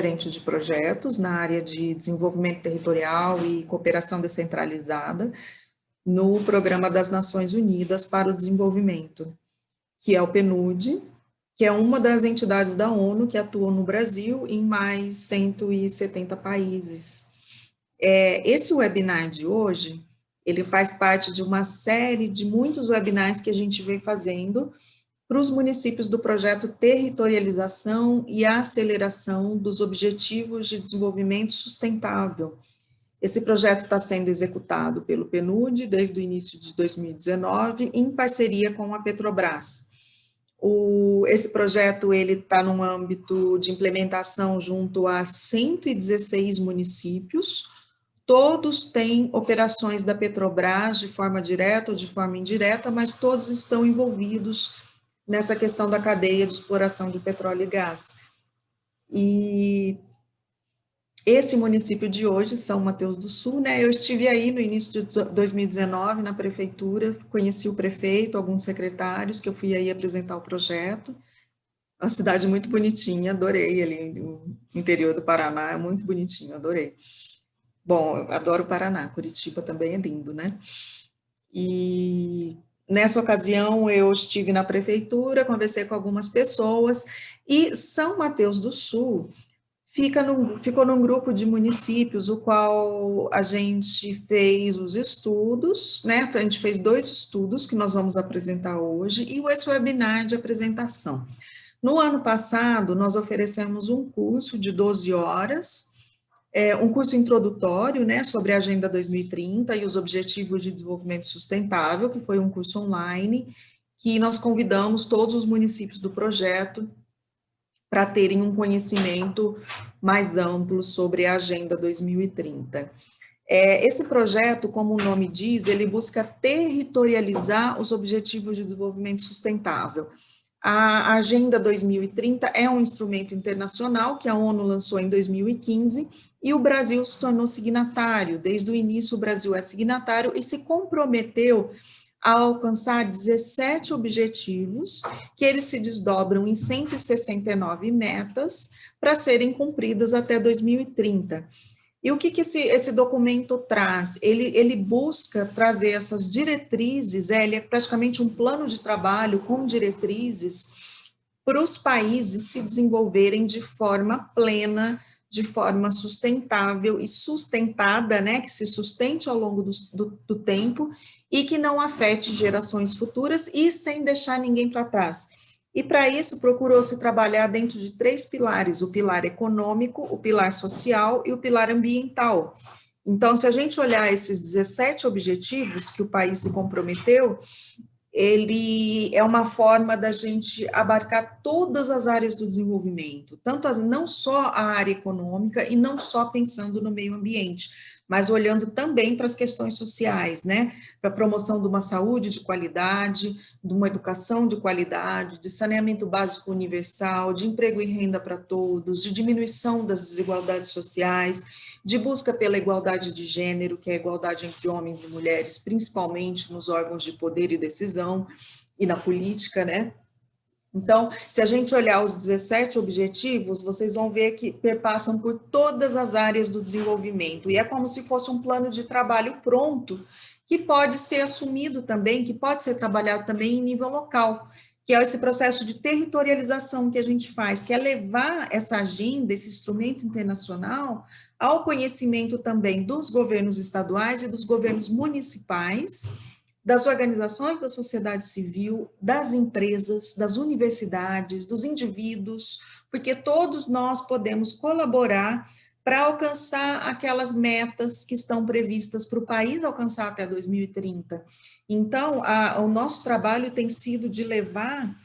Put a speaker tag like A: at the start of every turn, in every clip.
A: gerente de projetos na área de desenvolvimento territorial e cooperação descentralizada no Programa das Nações Unidas para o Desenvolvimento, que é o PNUD, que é uma das entidades da ONU que atuam no Brasil em mais 170 países. Esse webinar de hoje, ele faz parte de uma série de muitos webinars que a gente vem fazendo para os municípios do projeto Territorialização e Aceleração dos Objetivos de Desenvolvimento Sustentável. Esse projeto está sendo executado pelo PNUD desde o início de 2019, em parceria com a Petrobras. Esse projeto está num âmbito de implementação junto a 116 municípios, todos têm operações da Petrobras de forma direta ou de forma indireta, mas todos estão envolvidos nessa questão da cadeia de exploração de petróleo e gás. E esse município de hoje, São Mateus do Sul, né? Eu estive aí no início de 2019 na prefeitura, conheci o prefeito, alguns secretários, que eu fui aí apresentar o projeto. Uma cidade muito bonitinha, adorei ali, no interior do Paraná, é muito bonitinho, adorei. Bom, eu adoro o Paraná, Curitiba também é lindo, né? E nessa ocasião eu estive na prefeitura, conversei com algumas pessoas, e São Mateus do Sul ficou num grupo de municípios, o qual a gente fez os estudos, né? A gente fez 2 estudos que nós vamos apresentar hoje, e esse webinar de apresentação. No ano passado, nós oferecemos um curso de 12 horas, um curso introdutório, né, sobre a Agenda 2030 e os Objetivos de Desenvolvimento Sustentável, que foi um curso online, que nós convidamos todos os municípios do projeto para terem um conhecimento mais amplo sobre a Agenda 2030. Esse projeto, como o nome diz, ele busca territorializar os Objetivos de Desenvolvimento Sustentável. A Agenda 2030 é um instrumento internacional que a ONU lançou em 2015 e o Brasil se tornou signatário. Desde o início, o Brasil é signatário e se comprometeu a alcançar 17 objetivos, que eles se desdobram em 169 metas para serem cumpridas até 2030. E o que esse documento traz? Ele busca trazer essas diretrizes, ele é praticamente um plano de trabalho com diretrizes para os países se desenvolverem de forma plena, de forma sustentável e sustentada, né, que se sustente ao longo do tempo e que não afete gerações futuras e sem deixar ninguém para trás. E para isso procurou-se trabalhar dentro de 3 pilares, o pilar econômico, o pilar social e o pilar ambiental. Então, se a gente olhar esses 17 objetivos que o país se comprometeu, ele é uma forma da gente abarcar todas as áreas do desenvolvimento, não só a área econômica e não só pensando no meio ambiente, mas olhando também para as questões sociais, né? Para a promoção de uma saúde de qualidade, de uma educação de qualidade, de saneamento básico universal, de emprego e renda para todos, de diminuição das desigualdades sociais, de busca pela igualdade de gênero, que é a igualdade entre homens e mulheres, principalmente nos órgãos de poder e decisão e na política, né? Então, se a gente olhar os 17 objetivos, vocês vão ver que perpassam por todas as áreas do desenvolvimento, e é como se fosse um plano de trabalho pronto, que pode ser assumido também, que pode ser trabalhado também em nível local, que é esse processo de territorialização que a gente faz, que é levar essa agenda, esse instrumento internacional, ao conhecimento também dos governos estaduais e dos governos municipais, das organizações da sociedade civil, das empresas, das universidades, dos indivíduos, porque todos nós podemos colaborar para alcançar aquelas metas que estão previstas para o país alcançar até 2030. Então, o nosso trabalho tem sido de levar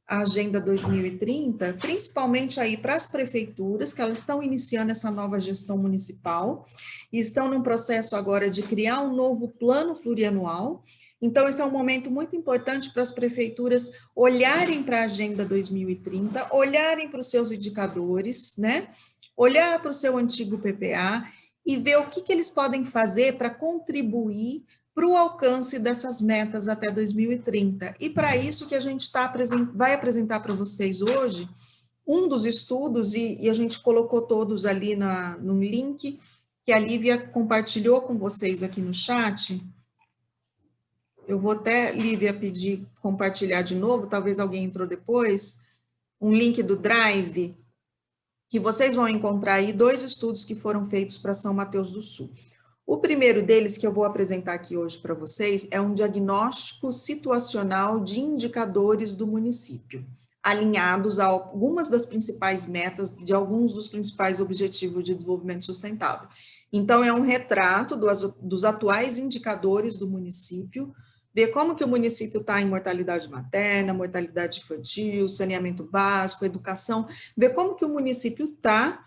A: a Agenda 2030, principalmente aí para as prefeituras, que elas estão iniciando essa nova gestão municipal, e estão num processo agora de criar um novo plano plurianual. Então, esse é um momento muito importante para as prefeituras olharem para a Agenda 2030, olharem para os seus indicadores, né? Olhar para o seu antigo PPA e ver o que eles podem fazer para contribuir para o alcance dessas metas até 2030. E para isso que a gente vai apresentar para vocês hoje um dos estudos, e a gente colocou todos ali no link, que a Lívia compartilhou com vocês aqui no chat. Eu vou até, Lívia, pedir compartilhar de novo, talvez alguém entrou depois, um link do Drive, que vocês vão encontrar aí 2 estudos que foram feitos para São Mateus do Sul. O primeiro deles, que eu vou apresentar aqui hoje para vocês, é um diagnóstico situacional de indicadores do município, alinhados a algumas das principais metas de alguns dos principais objetivos de desenvolvimento sustentável. Então, é um retrato dos atuais indicadores do município, ver como que o município está em mortalidade materna, mortalidade infantil, saneamento básico, educação, ver como que o município está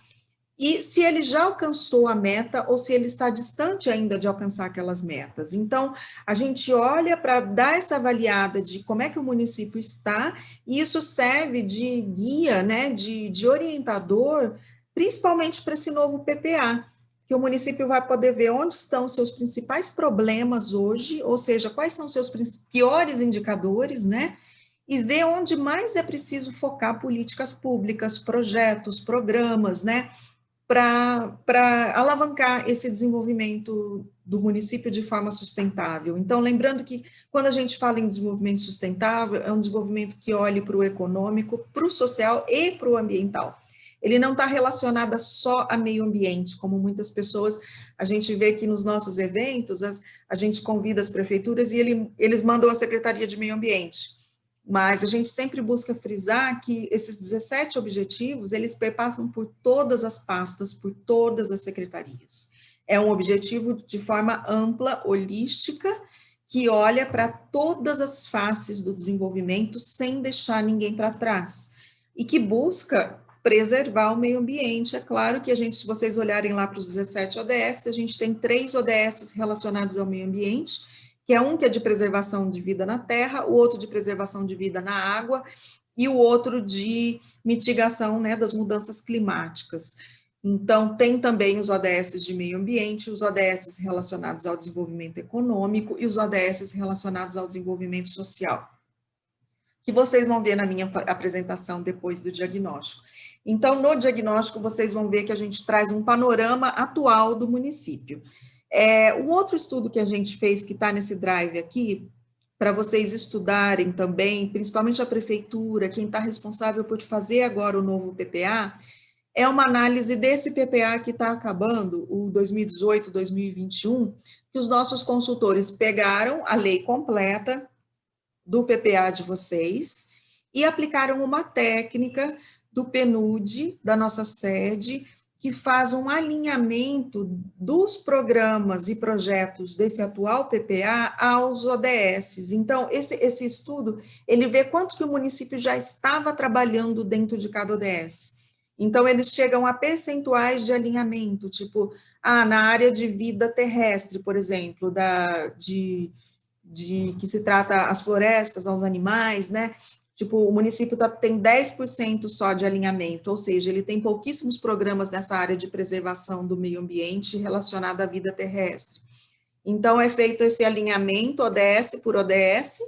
A: e se ele já alcançou a meta ou se ele está distante ainda de alcançar aquelas metas. Então, a gente olha para dar essa avaliada de como é que o município está, e isso serve de guia, né, de orientador, principalmente para esse novo PPA, que o município vai poder ver onde estão os seus principais problemas hoje, ou seja, quais são os seus piores indicadores, né, e ver onde mais é preciso focar políticas públicas, projetos, programas, né, para alavancar esse desenvolvimento do município de forma sustentável. Então, lembrando que quando a gente fala em desenvolvimento sustentável, é um desenvolvimento que olhe para o econômico, para o social e para o ambiental. Ele não está relacionado só a meio ambiente, como muitas pessoas, a gente vê que nos nossos eventos, a gente convida as prefeituras e eles mandam a Secretaria de Meio Ambiente. Mas a gente sempre busca frisar que esses 17 objetivos, eles perpassam por todas as pastas, por todas as secretarias. É um objetivo de forma ampla, holística, que olha para todas as faces do desenvolvimento, sem deixar ninguém para trás. E que busca preservar o meio ambiente. É claro que a gente, se vocês olharem lá para os 17 ODS, a gente tem 3 ODS relacionados ao meio ambiente, que é um que é de preservação de vida na terra, o outro de preservação de vida na água, e o outro de mitigação, né, das mudanças climáticas. Então, tem também os ODS de meio ambiente, os ODS relacionados ao desenvolvimento econômico e os ODS relacionados ao desenvolvimento social, que vocês vão ver na minha apresentação depois do diagnóstico. Então, no diagnóstico, vocês vão ver que a gente traz um panorama atual do município. Um outro estudo que a gente fez, que está nesse drive aqui, para vocês estudarem também, principalmente a prefeitura, quem está responsável por fazer agora o novo PPA, é uma análise desse PPA que está acabando, o 2018-2021, que os nossos consultores pegaram a lei completa do PPA de vocês e aplicaram uma técnica do PNUD, da nossa sede, que faz um alinhamento dos programas e projetos desse atual PPA aos ODS. Então, esse estudo, ele vê quanto que o município já estava trabalhando dentro de cada ODS. Então, eles chegam a percentuais de alinhamento, tipo, na área de vida terrestre, por exemplo, de que se trata as florestas, aos animais, né? Tipo, o município tem 10% só de alinhamento, ou seja, ele tem pouquíssimos programas nessa área de preservação do meio ambiente relacionado à vida terrestre. Então, é feito esse alinhamento ODS por ODS,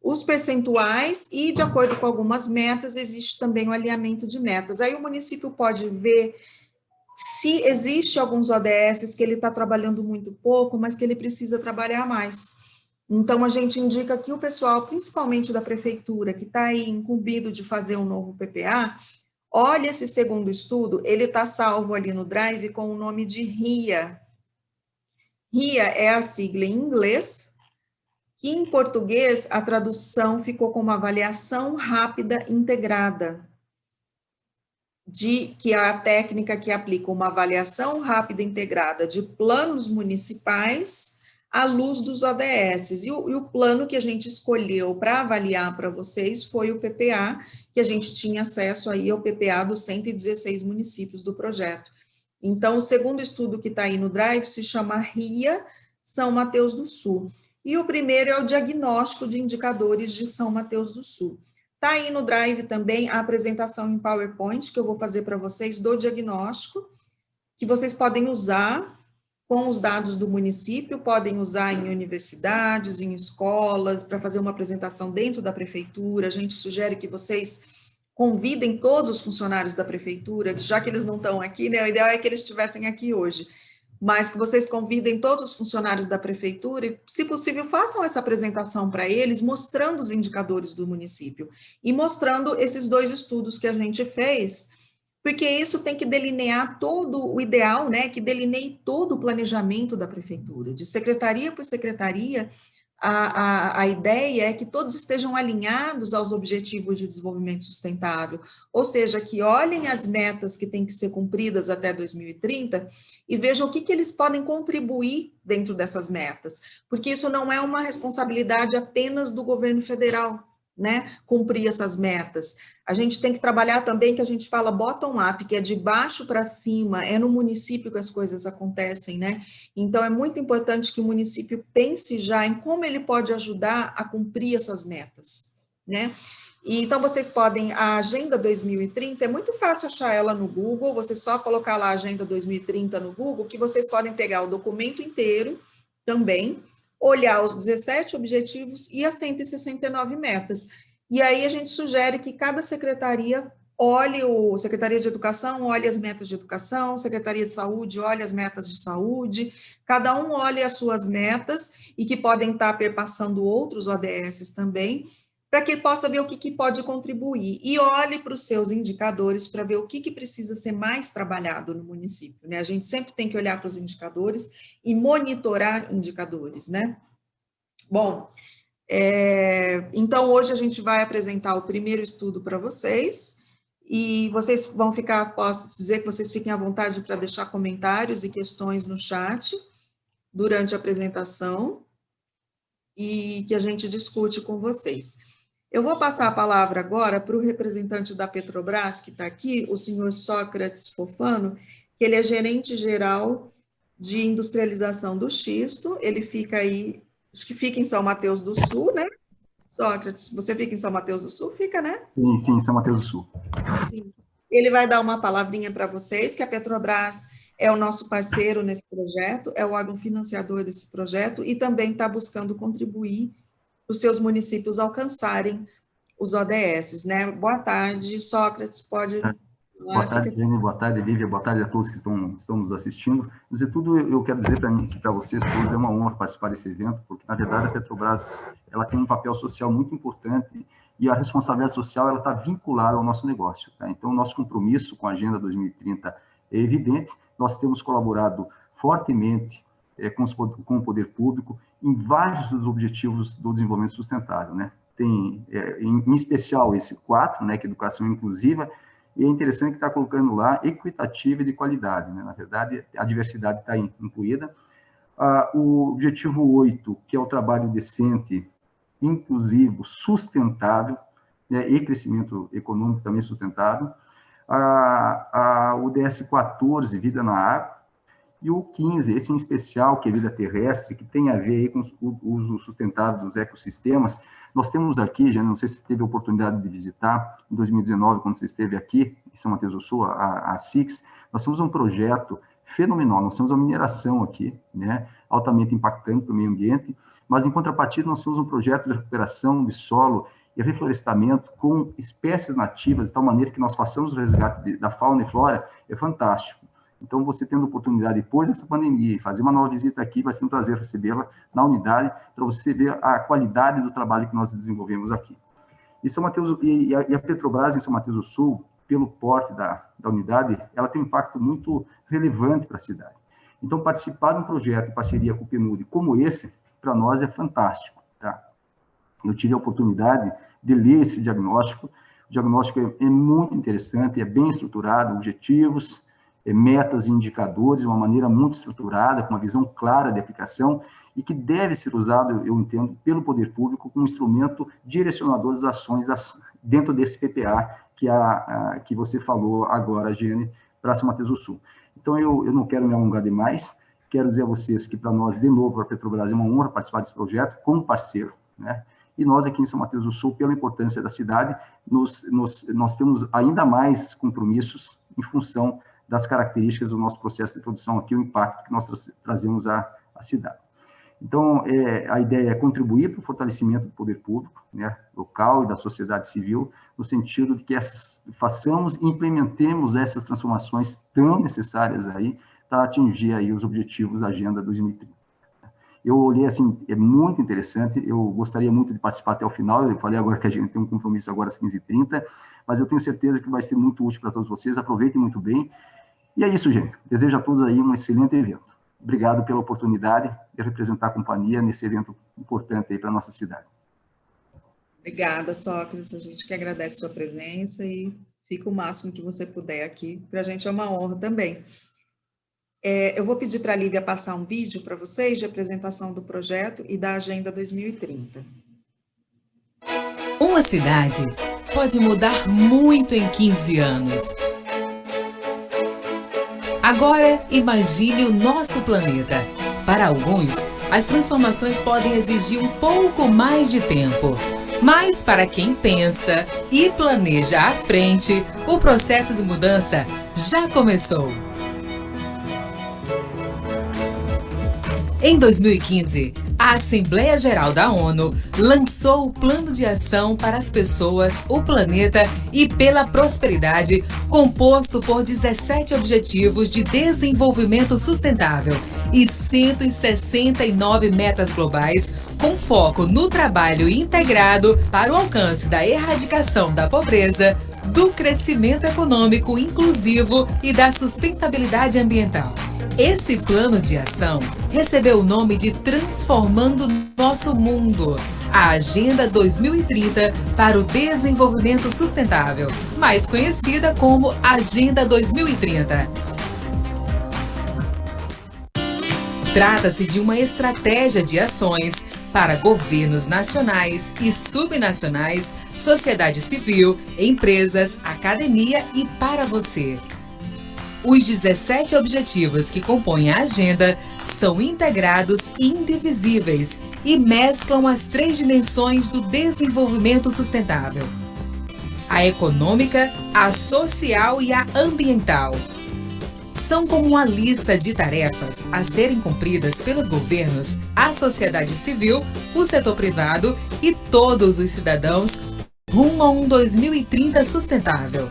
A: os percentuais e, de acordo com algumas metas, existe também o alinhamento de metas. Aí o município pode ver se existe alguns ODS que ele está trabalhando muito pouco, mas que ele precisa trabalhar mais. Então, a gente indica que o pessoal, principalmente da prefeitura, que está aí incumbido de fazer um novo PPA, olha esse segundo estudo, ele está salvo ali no Drive com o nome de RIA. RIA é a sigla em inglês, que em português a tradução ficou como avaliação rápida integrada, que é a técnica que aplica uma avaliação rápida integrada de planos municipais à luz dos ODS. E o plano que a gente escolheu para avaliar para vocês foi o PPA, que a gente tinha acesso aí ao PPA dos 116 municípios do projeto. Então, o segundo estudo que está aí no Drive se chama RIA São Mateus do Sul. E o primeiro é o diagnóstico de indicadores de São Mateus do Sul. Está aí no Drive também a apresentação em PowerPoint que eu vou fazer para vocês do diagnóstico, que vocês podem usar com os dados do município, podem usar em universidades, em escolas, para fazer uma apresentação dentro da prefeitura. A gente sugere que vocês convidem todos os funcionários da prefeitura, já que eles não estão aqui, né? O ideal é que eles estivessem aqui hoje, mas que vocês convidem todos os funcionários da prefeitura e, se possível, façam essa apresentação para eles, mostrando os indicadores do município e mostrando esses 2 estudos que a gente fez, porque isso tem que delinear todo o ideal, né, que delineie todo o planejamento da prefeitura, de secretaria por secretaria. A ideia é que todos estejam alinhados aos objetivos de desenvolvimento sustentável, ou seja, que olhem as metas que têm que ser cumpridas até 2030 e vejam o que eles podem contribuir dentro dessas metas, porque isso não é uma responsabilidade apenas do governo federal, né, cumprir essas metas. A gente tem que trabalhar também, que a gente fala bottom-up, que é de baixo para cima, é no município que as coisas acontecem, né? Então, é muito importante que o município pense já em como ele pode ajudar a cumprir essas metas, né? E, então, vocês podem, a Agenda 2030, é muito fácil achar ela no Google, você só colocar lá a Agenda 2030 no Google, que vocês podem pegar o documento inteiro também, olhar os 17 objetivos e as 169 metas. E aí a gente sugere que cada secretaria olhe, Secretaria de Educação olhe as metas de educação, Secretaria de Saúde olhe as metas de saúde, cada um olhe as suas metas e que podem estar perpassando outros ODS também, para que ele possa ver o que pode contribuir e olhe para os seus indicadores para ver o que precisa ser mais trabalhado no município, né? A gente sempre tem que olhar para os indicadores e monitorar indicadores, né? Bom, então hoje a gente vai apresentar o primeiro estudo para vocês e vocês vão ficar, posso dizer que vocês fiquem à vontade para deixar comentários e questões no chat durante a apresentação e que a gente discute com vocês. Eu vou passar a palavra agora para o representante da Petrobras, que está aqui, o senhor Sócrates Fofano, que ele é gerente geral de industrialização do xisto, ele fica aí, acho que fica em São Mateus do Sul, né? Sócrates, você fica em São Mateus do Sul? Fica, né?
B: Sim, sim, São Mateus do Sul.
A: Sim. Ele vai dar uma palavrinha para vocês, que a Petrobras é o nosso parceiro nesse projeto, é o órgão financiador desse projeto e também está buscando contribuir para os seus municípios alcançarem os ODS, né? Boa tarde, Sócrates, pode...
B: Boa tarde, Jenny, boa tarde, Lívia, boa tarde a todos que estão nos assistindo. Dizer tudo, eu quero dizer para vocês todos, é uma honra participar desse evento, porque, na verdade, a Petrobras ela tem um papel social muito importante e a responsabilidade social ela está vinculada ao nosso negócio. Tá? Então, o nosso compromisso com a Agenda 2030 é evidente, nós temos colaborado fortemente com o poder público em vários dos objetivos do desenvolvimento sustentável. Né? Tem, em especial, esse 4, né, que é educação inclusiva, e é interessante que está colocando lá equitativa e de qualidade, né? Na verdade, a diversidade está incluída. O objetivo 8, que é o trabalho decente, inclusivo, sustentável, né? E crescimento econômico também sustentável. O DS 14, vida na água. E o 15, esse em especial, que é vida terrestre, que tem a ver aí com o uso sustentável dos ecossistemas. Nós temos aqui, já não sei se teve a oportunidade de visitar, em 2019, quando você esteve aqui, em São Mateus do Sul, a SIX, nós temos um projeto fenomenal, nós temos uma mineração aqui, né, altamente impactante para o meio ambiente, mas, em contrapartida, nós temos um projeto de recuperação de solo e reflorestamento com espécies nativas, de tal maneira que nós façamos o resgate da fauna e flora, é fantástico. Então, você tendo oportunidade, depois dessa pandemia, fazer uma nova visita aqui, vai ser um prazer recebê-la na unidade, para você ver a qualidade do trabalho que nós desenvolvemos aqui. E, São Mateus, e a Petrobras, em São Mateus do Sul, pelo porte da unidade, ela tem um impacto muito relevante para a cidade. Então, participar de um projeto em parceria com o PNUD como esse, para nós é fantástico. Tá? Eu tive a oportunidade de ler esse diagnóstico. O diagnóstico é muito interessante, é bem estruturado, objetivos, metas e indicadores, de uma maneira muito estruturada, com uma visão clara de aplicação, e que deve ser usado, eu entendo, pelo poder público como instrumento direcionador das ações dentro desse PPA que você falou agora, Jenny, para São Mateus do Sul. Então, eu não quero me alongar demais, quero dizer a vocês que, para nós, de novo, a Petrobras é uma honra participar desse projeto como parceiro, né? E nós, aqui em São Mateus do Sul, pela importância da cidade, nós temos ainda mais compromissos em função das características do nosso processo de produção aqui, o impacto que nós trazemos à cidade. Então, a ideia é contribuir para o fortalecimento do poder público, né, local e da sociedade civil, no sentido de que façamos e implementemos essas transformações tão necessárias aí para atingir aí os objetivos da Agenda 2030. Eu olhei assim, é muito interessante, eu gostaria muito de participar até o final, eu falei agora que a gente tem um compromisso agora às 15h30, mas eu tenho certeza que vai ser muito útil para todos vocês, aproveitem muito bem. E é isso, gente. Desejo a todos aí um excelente evento. Obrigado pela oportunidade de representar a companhia nesse evento importante aí para a nossa cidade.
A: Obrigada, Sócrates. A gente que agradece a sua presença e fica o máximo que você puder aqui. Para a gente é uma honra também. Eu vou pedir para a Lívia passar um vídeo para vocês de apresentação do projeto e da Agenda 2030.
C: Uma cidade pode mudar muito em 15 anos. Agora, imagine o nosso planeta. Para alguns, as transformações podem exigir um pouco mais de tempo. Mas para quem pensa e planeja à frente, o processo de mudança já começou. Em 2015, a Assembleia Geral da ONU lançou o Plano de Ação para as Pessoas, o Planeta e pela Prosperidade, composto por 17 Objetivos de Desenvolvimento Sustentável e 169 metas globais, com foco no trabalho integrado para o alcance da erradicação da pobreza, do crescimento econômico inclusivo e da sustentabilidade ambiental. Esse plano de ação recebeu o nome de Transformando Nosso Mundo, a Agenda 2030 para o Desenvolvimento Sustentável, mais conhecida como Agenda 2030. Trata-se de uma estratégia de ações para governos nacionais e subnacionais, sociedade civil, empresas, academia e para você. Os 17 objetivos que compõem a agenda são integrados e indivisíveis e mesclam as 3 dimensões do desenvolvimento sustentável: a econômica, a social e a ambiental. São como uma lista de tarefas a serem cumpridas pelos governos, a sociedade civil, o setor privado e todos os cidadãos rumo a um 2030 sustentável.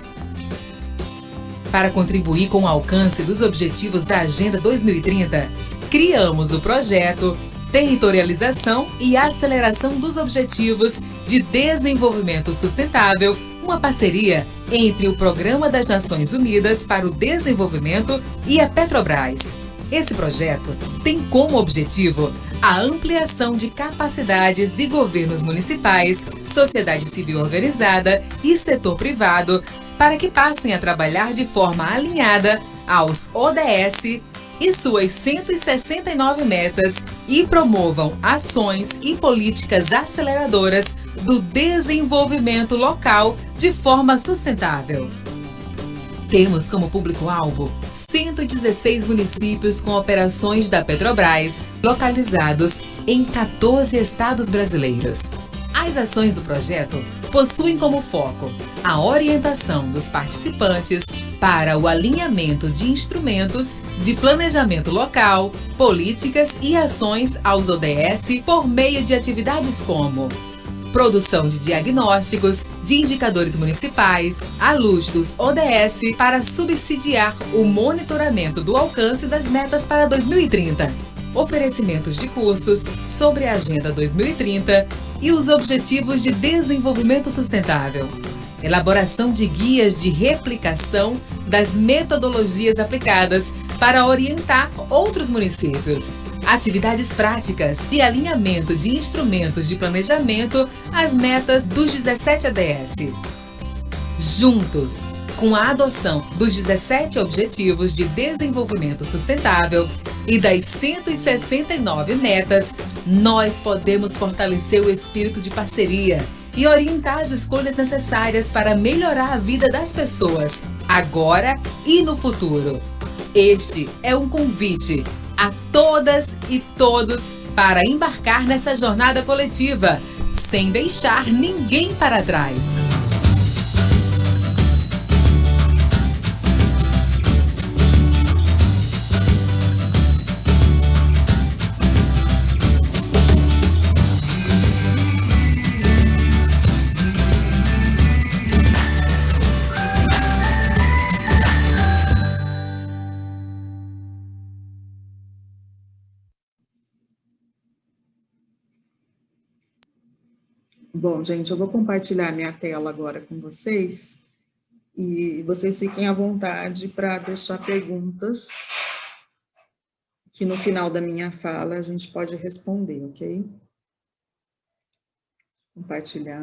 C: Para contribuir com o alcance dos objetivos da Agenda 2030, criamos o projeto Territorialização e Aceleração dos Objetivos de Desenvolvimento Sustentável, uma parceria entre o Programa das Nações Unidas para o Desenvolvimento e a Petrobras. Esse projeto tem como objetivo a ampliação de capacidades de governos municipais, sociedade civil organizada e setor privado para que passem a trabalhar de forma alinhada aos ODS e suas 169 metas e promovam ações e políticas aceleradoras do desenvolvimento local de forma sustentável. Temos como público-alvo 116 municípios com operações da Petrobras, localizados em 14 estados brasileiros. As ações do projeto possuem como foco a orientação dos participantes para o alinhamento de instrumentos de planejamento local, políticas e ações aos ODS por meio de atividades como produção de diagnósticos, de indicadores municipais, à luz dos ODS para subsidiar o monitoramento do alcance das metas para 2030, oferecimentos de cursos sobre a Agenda 2030 e os Objetivos de Desenvolvimento Sustentável, elaboração de guias de replicação das metodologias aplicadas para orientar outros municípios, atividades práticas e alinhamento de instrumentos de planejamento às metas dos 17 ODS. Juntos, com a adoção dos 17 Objetivos de Desenvolvimento Sustentável e das 169 metas, nós podemos fortalecer o espírito de parceria e orientar as escolhas necessárias para melhorar a vida das pessoas, agora e no futuro. Este é um convite a todas e todos para embarcar nessa jornada coletiva, sem deixar ninguém para trás.
A: Bom, gente, eu vou compartilhar minha tela agora com vocês, e vocês fiquem à vontade para deixar perguntas, que no final da minha fala a gente pode responder, ok? Compartilhar.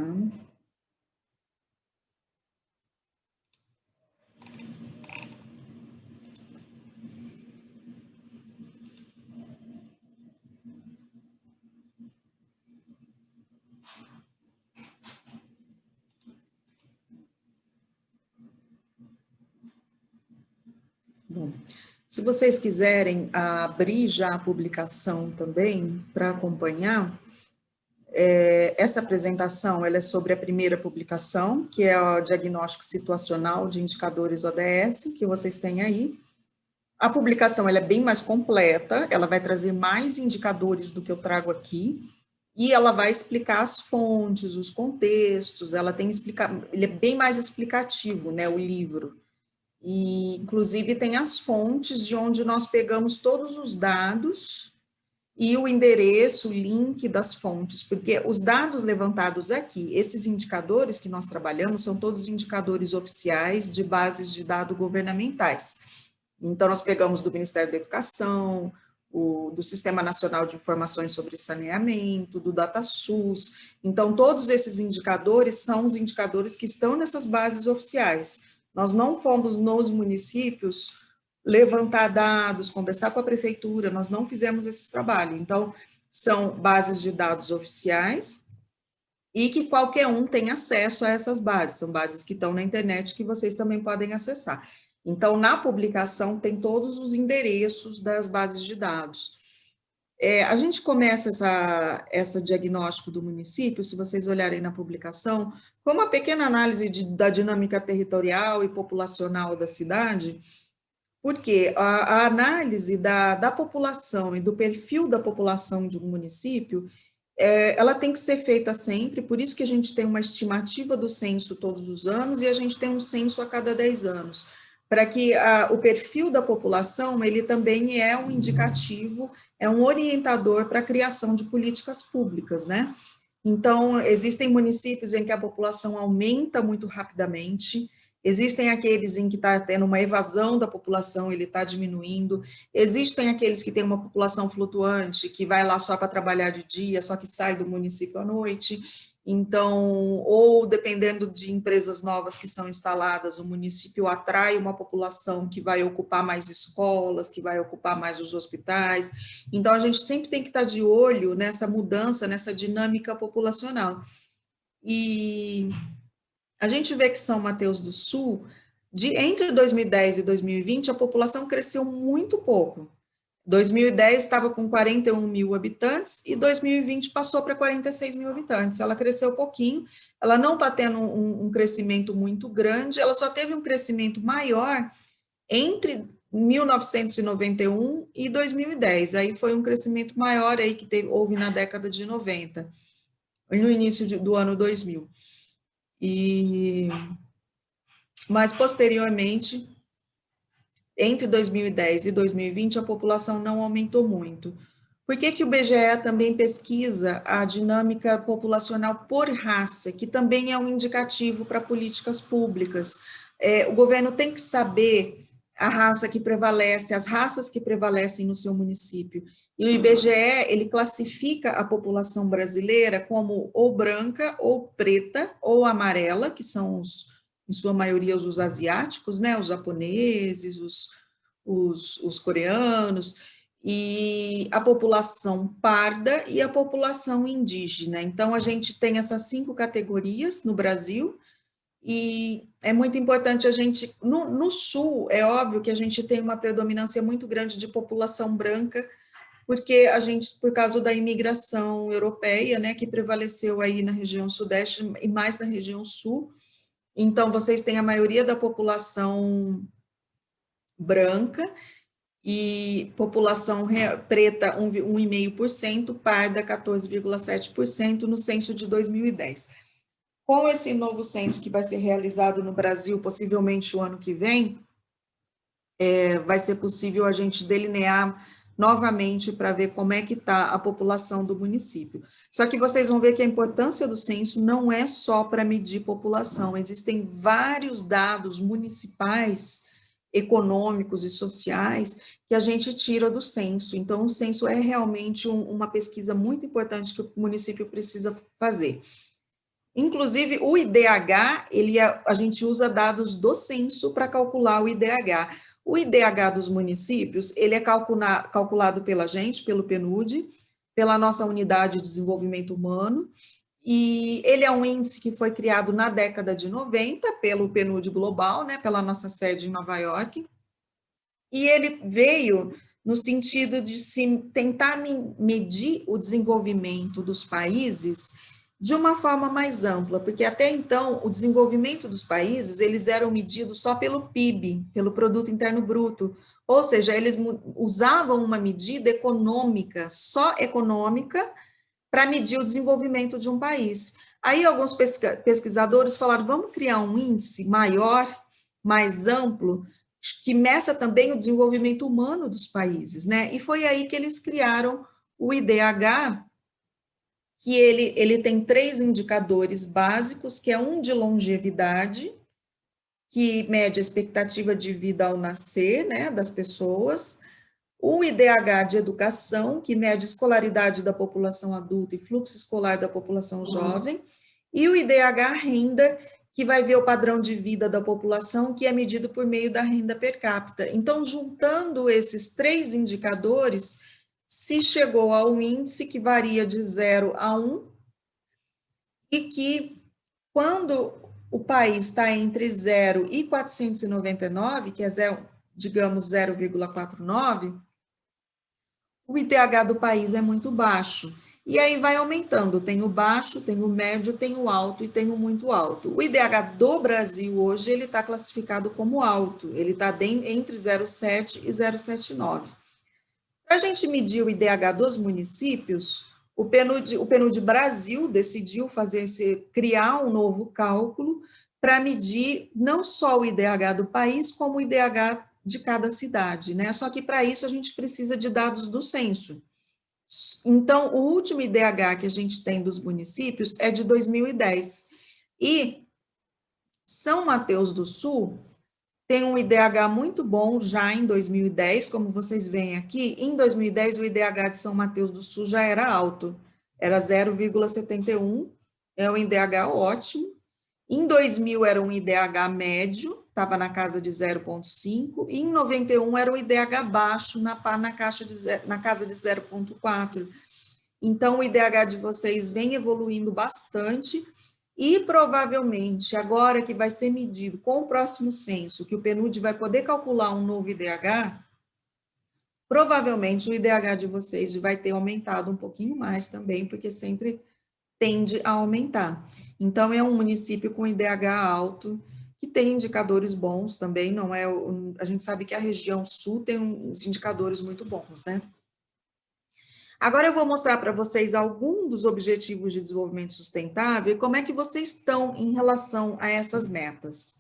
A: Bom, se vocês quiserem abrir já a publicação também para acompanhar, essa apresentação ela é sobre a primeira publicação, que é o diagnóstico situacional de indicadores ODS, que vocês têm aí. A publicação ela é bem mais completa, ela vai trazer mais indicadores do que eu trago aqui, e ela vai explicar as fontes, os contextos, ele é bem mais explicativo, né, o livro. E, inclusive, tem as fontes de onde nós pegamos todos os dados e o endereço, o link das fontes, porque os dados levantados aqui, esses indicadores que nós trabalhamos, são todos indicadores oficiais de bases de dados governamentais. Então, nós pegamos do Ministério da Educação, do Sistema Nacional de Informações sobre Saneamento, do DataSUS. Então, todos esses indicadores são os indicadores que estão nessas bases oficiais. Nós não fomos nos municípios levantar dados, conversar com a prefeitura, nós não fizemos esse trabalho. Então, são bases de dados oficiais e que qualquer um tem acesso a essas bases. São bases que estão na internet que vocês também podem acessar. Então, na publicação tem todos os endereços das bases de dados. A gente começa essa diagnóstico do município, se vocês olharem na publicação, com uma pequena análise da dinâmica territorial e populacional da cidade, porque a análise da população e do perfil da população de um município, ela tem que ser feita sempre, por isso que a gente tem uma estimativa do censo todos os anos e a gente tem um censo a cada 10 anos, para que o perfil da população, ele também é um indicativo, é um orientador para a criação de políticas públicas, né? Então, existem municípios em que a população aumenta muito rapidamente, existem aqueles em que está tendo uma evasão da população, ele está diminuindo, existem aqueles que têm uma população flutuante, que vai lá só para trabalhar de dia, só que sai do município à noite. Então, ou dependendo de empresas novas que são instaladas, o município atrai uma população que vai ocupar mais escolas, que vai ocupar mais os hospitais. Então, a gente sempre tem que estar de olho nessa mudança, nessa dinâmica populacional. E a gente vê que São Mateus do Sul, entre 2010 e 2020, a população cresceu muito pouco. 2010 estava com 41 mil habitantes e 2020 passou para 46 mil habitantes. Ela cresceu pouquinho, ela não está tendo um crescimento muito grande, ela só teve um crescimento maior entre 1991 e 2010. Aí foi um crescimento maior aí que houve na década de 90, no início do ano 2000. Mas posteriormente, entre 2010 e 2020, a população não aumentou muito. Por que o IBGE também pesquisa a dinâmica populacional por raça, que também é um indicativo para políticas públicas? O governo tem que saber a raça que prevalece, as raças que prevalecem no seu município. E o IBGE, ele classifica a população brasileira como ou branca, ou preta, ou amarela, que são em sua maioria os asiáticos, né, os japoneses, os coreanos, e a população parda e a população indígena. Então, a gente tem essas 5 categorias no Brasil, e é muito importante a gente, no Sul, é óbvio que a gente tem uma predominância muito grande de população branca, porque a gente, por causa da imigração europeia, né, que prevaleceu aí na região Sudeste e mais na região Sul. Então, vocês têm a maioria da população branca e população preta 1,5%, parda 14,7% no censo de 2010. Com esse novo censo que vai ser realizado no Brasil, possivelmente o ano que vem, vai ser possível a gente delinear novamente para ver como é que está a população do município. Só que vocês vão ver que a importância do censo não é só para medir população, existem vários dados municipais, econômicos e sociais que a gente tira do censo. Então, o censo é realmente uma pesquisa muito importante que o município precisa fazer. Inclusive, o IDH, a gente usa dados do censo para calcular o IDH. O IDH dos municípios, ele é calculado pela gente, pelo PNUD, pela nossa Unidade de Desenvolvimento Humano, e ele é um índice que foi criado na década de 90 pelo PNUD Global, né, pela nossa sede em Nova York, e ele veio no sentido de se tentar medir o desenvolvimento dos países de uma forma mais ampla, porque até então o desenvolvimento dos países, eles eram medidos só pelo PIB, pelo Produto Interno Bruto, ou seja, eles usavam uma medida econômica, só econômica, para medir o desenvolvimento de um país. Aí alguns pesquisadores falaram, vamos criar um índice maior, mais amplo, que meça também o desenvolvimento humano dos países, né? E foi aí que eles criaram o IDH, que ele tem 3 indicadores básicos, que é um de longevidade, que mede a expectativa de vida ao nascer, né, das pessoas, o IDH de educação, que mede a escolaridade da população adulta e fluxo escolar da população jovem, e o IDH renda, que vai ver o padrão de vida da população, que é medido por meio da renda per capita. Então, juntando esses 3 indicadores, se chegou a um índice que varia de 0 a 1, e que, quando o país está entre 0 e 499, que é, digamos, 0,49, o IDH do país é muito baixo. E aí vai aumentando, tem o baixo, tem o médio, tem o alto e tem o muito alto. O IDH do Brasil hoje, ele está classificado como alto, ele está entre 0,7 e 0,79. Para a gente medir o IDH dos municípios, o PNUD Brasil decidiu criar um novo cálculo para medir não só o IDH do país, como o IDH de cada cidade, né? Só que para isso a gente precisa de dados do censo. Então, o último IDH que a gente tem dos municípios é de 2010. E São Mateus do Sul tem um IDH muito bom já em 2010, como vocês veem aqui. Em 2010, o IDH de São Mateus do Sul já era alto, era 0,71, é um IDH ótimo. Em 2000 era um IDH médio, estava na casa de 0,5, e em 91 era um IDH baixo, na casa de 0,4. Então, o IDH de vocês vem evoluindo bastante, e provavelmente, agora que vai ser medido com o próximo censo, que o PNUD vai poder calcular um novo IDH, provavelmente o IDH de vocês vai ter aumentado um pouquinho mais também, porque sempre tende a aumentar. Então, é um município com IDH alto, que tem indicadores bons também, não é? A gente sabe que a região sul tem uns indicadores muito bons, né? Agora eu vou mostrar para vocês alguns dos objetivos de desenvolvimento sustentável e como é que vocês estão em relação a essas metas.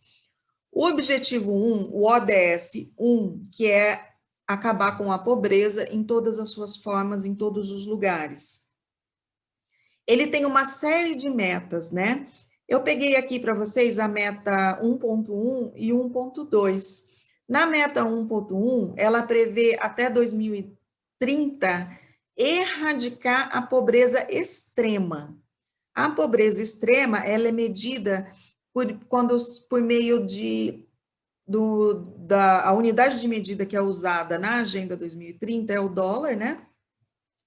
A: O objetivo 1, o ODS 1, que é acabar com a pobreza em todas as suas formas, em todos os lugares. Ele tem uma série de metas, né? Eu peguei aqui para vocês a meta 1.1 e 1.2. Na meta 1.1, ela prevê até 2030 erradicar a pobreza extrema. A pobreza extrema, ela é medida por meio a unidade de medida que é usada na Agenda 2030 é o dólar, né?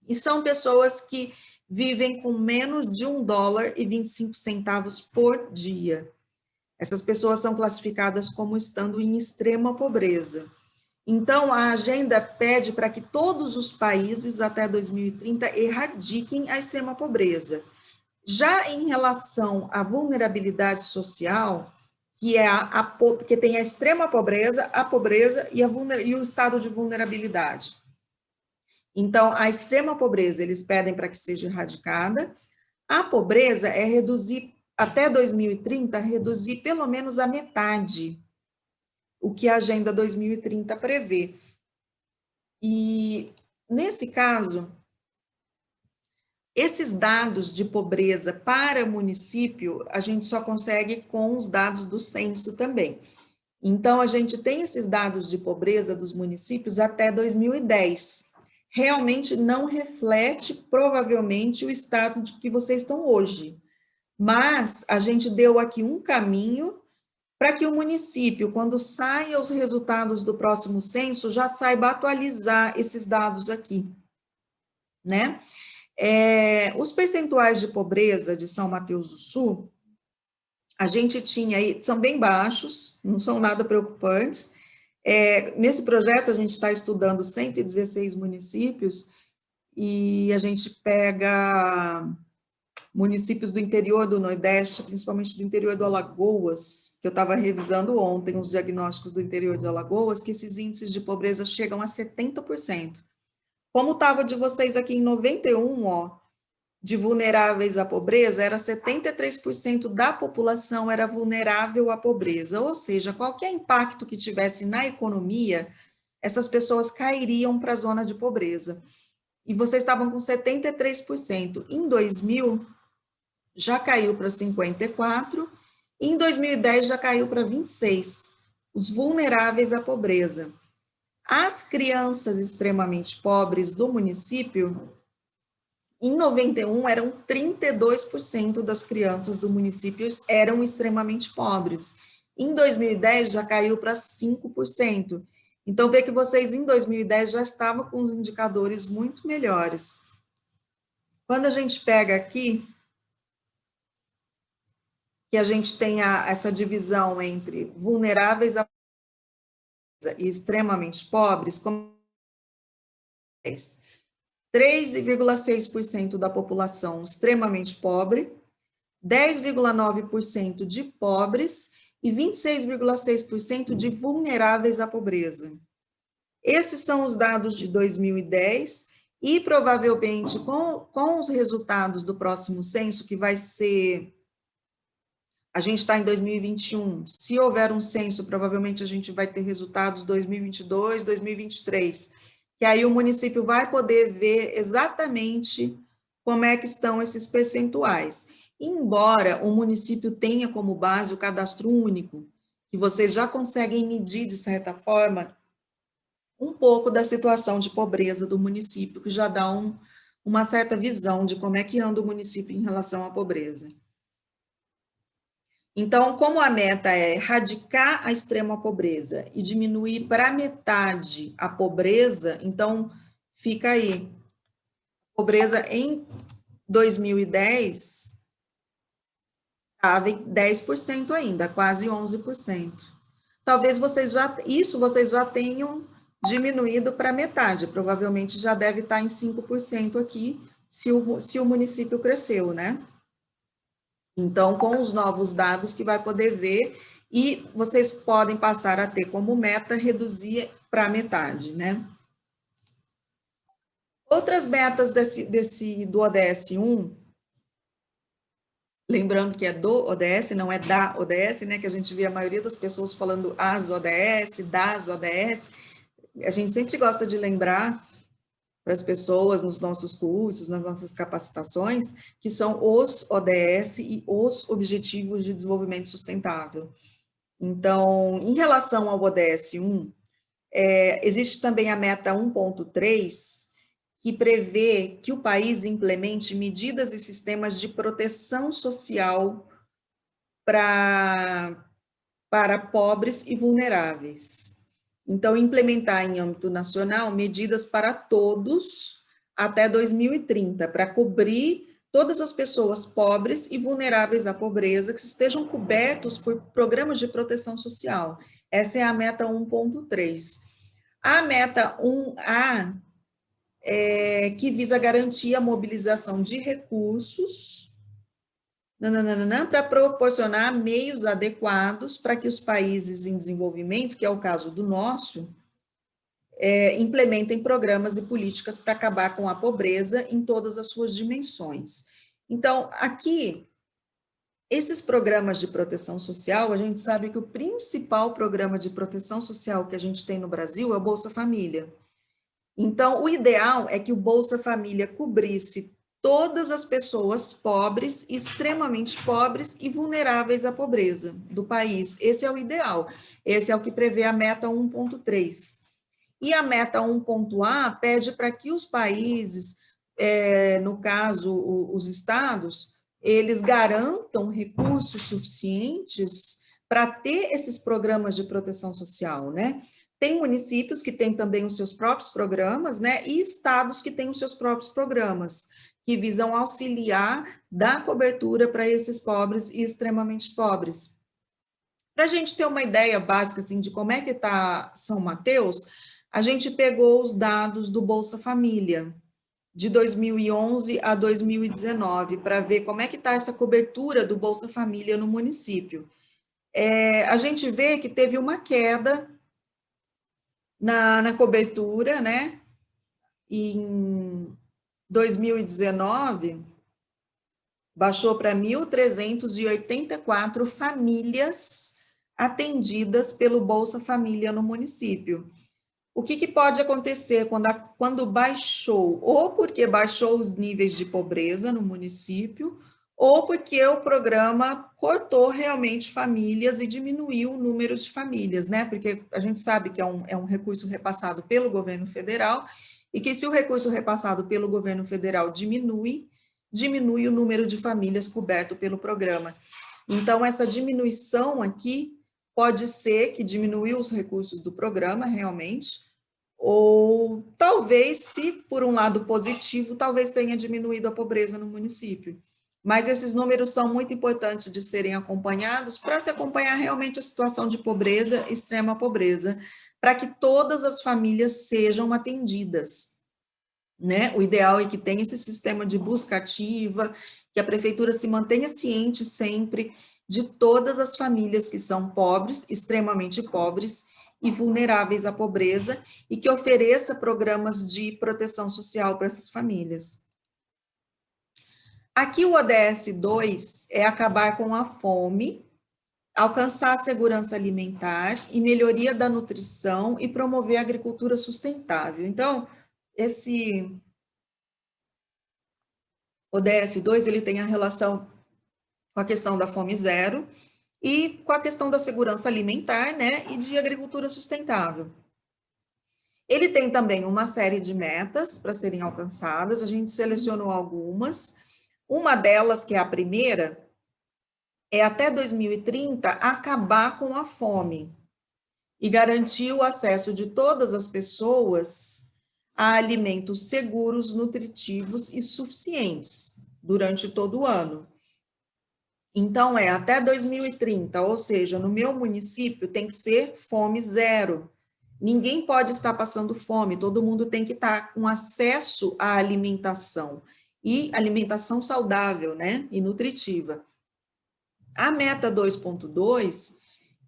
A: E são pessoas que vivem com menos de $1,25 por dia. Essas pessoas são classificadas como estando em extrema pobreza. Então, a agenda pede para que todos os países, até 2030, erradiquem a extrema pobreza. Já em relação à vulnerabilidade social, que é que tem a extrema pobreza, a pobreza e o estado de vulnerabilidade. Então, a extrema pobreza, eles pedem para que seja erradicada. A pobreza é reduzir, até 2030, reduzir pelo menos a metade, o que a Agenda 2030 prevê. E nesse caso, esses dados de pobreza para município, a gente só consegue com os dados do censo também. Então, a gente tem esses dados de pobreza dos municípios até 2010. Realmente não reflete, provavelmente, o estado de que vocês estão hoje. Mas a gente deu aqui um caminho para que o município, quando saia os resultados do próximo censo, já saiba atualizar esses dados aqui, né? Os percentuais de pobreza de São Mateus do Sul, a gente tinha aí, são bem baixos, não são nada preocupantes. Nesse projeto, a gente está estudando 116 municípios, e a gente pega municípios do interior do Nordeste, principalmente do interior do Alagoas, que eu estava revisando ontem os diagnósticos do interior de Alagoas, que esses índices de pobreza chegam a 70%. Como estava de vocês aqui em 91, ó, de vulneráveis à pobreza, era 73% da população era vulnerável à pobreza, ou seja, qualquer impacto que tivesse na economia, essas pessoas cairiam para a zona de pobreza. E vocês estavam com 73%. Em 2000, já caiu para 54%, e em 2010 já caiu para 26%, os vulneráveis à pobreza. As crianças extremamente pobres do município, em 91, eram 32% das crianças do município eram extremamente pobres. Em 2010, já caiu para 5%. Então, vê que vocês, em 2010, já estavam com os indicadores muito melhores. Quando a gente pega aqui, que a gente tem essa divisão entre vulneráveis à pobreza e extremamente pobres, como 3,6% da população extremamente pobre, 10,9% de pobres e 26,6% de vulneráveis à pobreza. Esses são os dados de 2010 e provavelmente com os resultados do próximo censo, que vai ser... A gente está em 2021, se houver um censo, provavelmente a gente vai ter resultados 2022, 2023, que aí o município vai poder ver exatamente como é que estão esses percentuais. Embora o município tenha como base o cadastro único, que vocês já conseguem medir, de certa forma, um pouco da situação de pobreza do município, que já dá uma certa visão de como é que anda o município em relação à pobreza. Então, como a meta é erradicar a extrema pobreza e diminuir para metade a pobreza, então fica aí. Pobreza em 2010 estava em 10% ainda, quase 11%. Talvez vocês já tenham diminuído para metade, provavelmente já deve estar em 5% aqui, se o município cresceu, né? Então, com os novos dados que vai poder ver, e vocês podem passar a ter como meta reduzir para metade, né? Outras metas do ODS 1, lembrando que é do ODS, não é da ODS, né? Que a gente vê a maioria das pessoas falando as ODS, das ODS. A gente sempre gosta de lembrar para as pessoas nos nossos cursos, nas nossas capacitações, que são os ODS e os Objetivos de Desenvolvimento Sustentável. Então, em relação ao ODS 1, existe também a meta 1.3, que prevê que o país implemente medidas e sistemas de proteção social para pobres e vulneráveis. Então, implementar em âmbito nacional medidas para todos até 2030, para cobrir todas as pessoas pobres e vulneráveis à pobreza que estejam cobertos por programas de proteção social. Essa é a meta 1.3. A meta 1A que visa garantir a mobilização de recursos para proporcionar meios adequados para que os países em desenvolvimento, que é o caso do nosso, implementem programas e políticas para acabar com a pobreza em todas as suas dimensões. Então, aqui, esses programas de proteção social, a gente sabe que o principal programa de proteção social que a gente tem no Brasil é o Bolsa Família. Então, o ideal é que o Bolsa Família cobrisse todas as pessoas pobres, extremamente pobres e vulneráveis à pobreza do país. Esse é o ideal. Esse é o que prevê a meta 1.3. E a meta 1.A pede para que os países, no caso, os estados, eles garantam recursos suficientes para ter esses programas de proteção social, né? Tem municípios que têm também os seus próprios programas, né? E estados que têm os seus próprios programas, que visam auxiliar, dar cobertura para esses pobres e extremamente pobres. Para a gente ter uma ideia básica, assim, de como é que está São Mateus, a gente pegou os dados do Bolsa Família, de 2011 a 2019, para ver como é que está essa cobertura do Bolsa Família no município. A gente vê que teve uma queda na cobertura, né? Em 2019, baixou para 1.384 famílias atendidas pelo Bolsa Família no município. O que pode acontecer quando baixou? Ou porque baixou os níveis de pobreza no município, ou porque o programa cortou realmente famílias e diminuiu o número de famílias, né? Porque a gente sabe que é um recurso repassado pelo governo federal, e que se o recurso repassado pelo governo federal diminui o número de famílias coberto pelo programa. Então, essa diminuição aqui pode ser que diminuiu os recursos do programa, realmente, ou talvez, se por um lado positivo, talvez tenha diminuído a pobreza no município. Mas esses números são muito importantes de serem acompanhados para se acompanhar realmente a situação de pobreza, extrema pobreza, para que todas as famílias sejam atendidas, né? O ideal é que tenha esse sistema de busca ativa, que a prefeitura se mantenha ciente sempre de todas as famílias que são pobres, extremamente pobres e vulneráveis à pobreza, e que ofereça programas de proteção social para essas famílias. Aqui o ODS 2 é acabar com a fome, alcançar a segurança alimentar e melhoria da nutrição e promover a agricultura sustentável. Então, esse ODS 2, ele tem a relação com a questão da fome zero e com a questão da segurança alimentar, né, e de agricultura sustentável. Ele tem também uma série de metas para serem alcançadas, a gente selecionou algumas. Uma delas, que é a primeira, é até 2030 acabar com a fome e garantir o acesso de todas as pessoas a alimentos seguros, nutritivos e suficientes durante todo o ano. Então, até 2030, ou seja, no meu município tem que ser fome zero. Ninguém pode estar passando fome, todo mundo tem que estar com acesso à alimentação, e alimentação saudável, né, e nutritiva. A meta 2.2,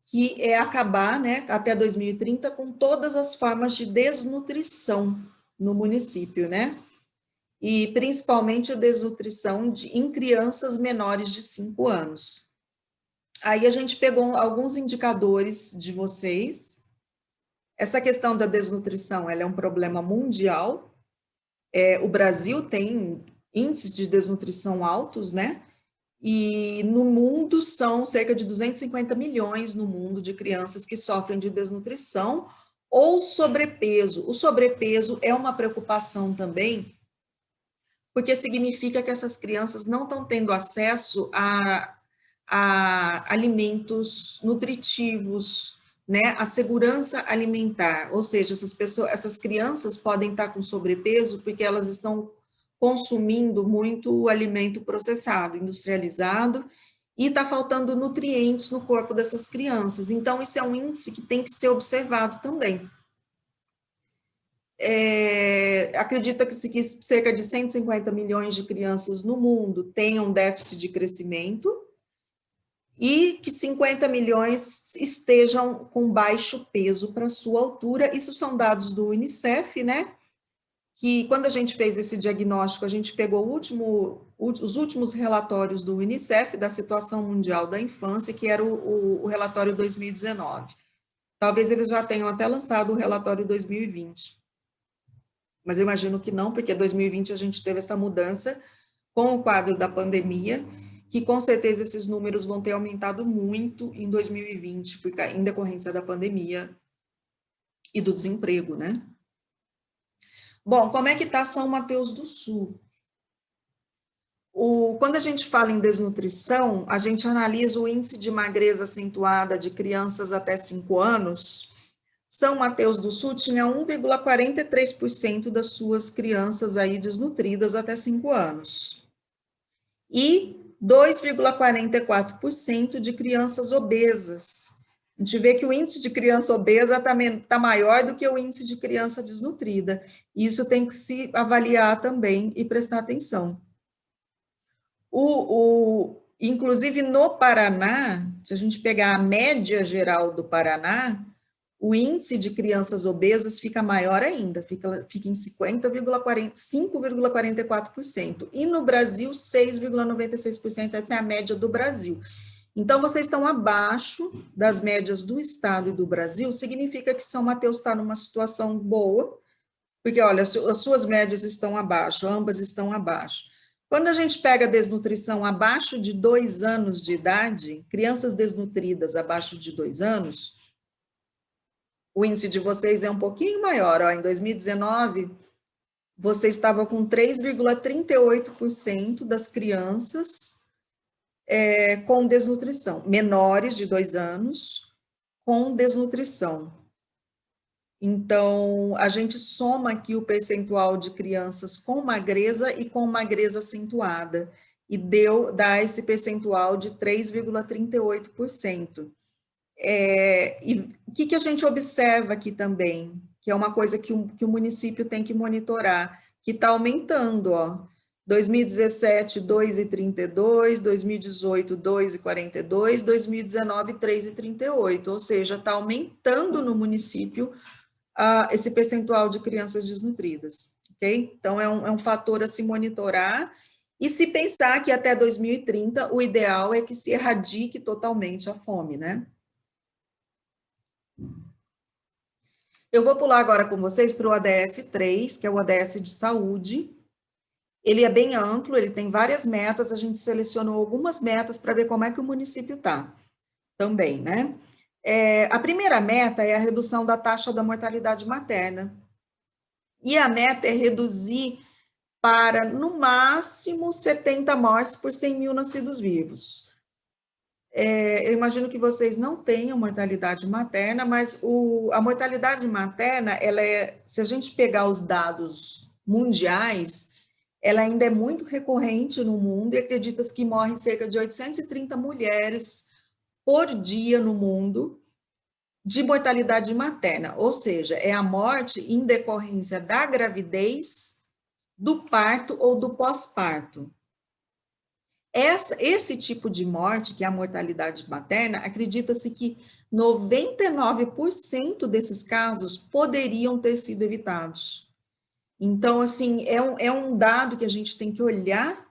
A: que é acabar, né, até 2030, com todas as formas de desnutrição no município, né, e principalmente a desnutrição em crianças menores de 5 anos. Aí a gente pegou alguns indicadores de vocês. Essa questão da desnutrição, ela é um problema mundial. O Brasil tem índices de desnutrição altos, né? E no mundo são cerca de 250 milhões no mundo de crianças que sofrem de desnutrição ou sobrepeso. O sobrepeso é uma preocupação também, porque significa que essas crianças não estão tendo acesso a alimentos nutritivos, né, a segurança alimentar, ou seja, essas crianças podem estar com sobrepeso porque elas estão consumindo muito alimento processado, industrializado, e está faltando nutrientes no corpo dessas crianças. Então, isso é um índice que tem que ser observado também. Acredita que cerca de 150 milhões de crianças no mundo tenham déficit de crescimento, e que 50 milhões estejam com baixo peso para sua altura. Isso são dados do Unicef, né? Que quando a gente fez esse diagnóstico, a gente pegou os últimos relatórios do Unicef da situação mundial da infância, que era o relatório 2019. Talvez eles já tenham até lançado o relatório 2020. mas eu imagino que não, porque 2020 a gente teve essa mudança com o quadro da pandemia, que com certeza esses números vão ter aumentado muito em 2020, porque em decorrência da pandemia e do desemprego, né? Bom, como é que está São Mateus do Sul? Quando a gente fala em desnutrição, a gente analisa o índice de magreza acentuada de crianças até 5 anos. São Mateus do Sul tinha 1,43% das suas crianças aí desnutridas até 5 anos. E 2,44% de crianças obesas. A gente vê que o índice de criança obesa tá maior do que o índice de criança desnutrida. Isso tem que se avaliar também e prestar atenção. Inclusive, no Paraná, se a gente pegar a média geral do Paraná, o índice de crianças obesas fica maior ainda, fica em 5,44%. E no Brasil, 6,96%, essa é a média do Brasil. Então, vocês estão abaixo das médias do Estado e do Brasil, significa que São Mateus está numa situação boa, porque, olha, as suas médias estão abaixo, ambas estão abaixo. Quando a gente pega a desnutrição abaixo de 2 anos de idade, crianças desnutridas abaixo de 2 anos, o índice de vocês é um pouquinho maior. Ó, em 2019, você estava com 3,38% das crianças com desnutrição, menores de 2 anos, com desnutrição. Então, a gente soma aqui o percentual de crianças com magreza e com magreza acentuada, e dá esse percentual de 3,38%. E o que a gente observa aqui também, que é uma coisa que o município tem que monitorar, que está aumentando, ó. 2017, 2,32, 2018, 2,42, 2019, 3,38, ou seja, está aumentando no município esse percentual de crianças desnutridas, ok? Então, é um fator a se monitorar, e se pensar que até 2030, o ideal é que se erradique totalmente a fome, né? Eu vou pular agora com vocês para o ODS 3, que é o ODS de saúde. Ele é bem amplo, ele tem várias metas, a gente selecionou algumas metas para ver como é que o município está também, né? A primeira meta é a redução da taxa da mortalidade materna. E a meta é reduzir para, no máximo, 70 mortes por 100 mil nascidos vivos. Eu imagino que vocês não tenham mortalidade materna, mas a mortalidade materna, se a gente pegar os dados mundiais, ela ainda é muito recorrente no mundo, e acredita-se que morrem cerca de 830 mulheres por dia no mundo de mortalidade materna, ou seja, é a morte em decorrência da gravidez, do parto ou do pós-parto. Esse tipo de morte, que é a mortalidade materna, acredita-se que 99% desses casos poderiam ter sido evitados. Então, assim, é um dado que a gente tem que olhar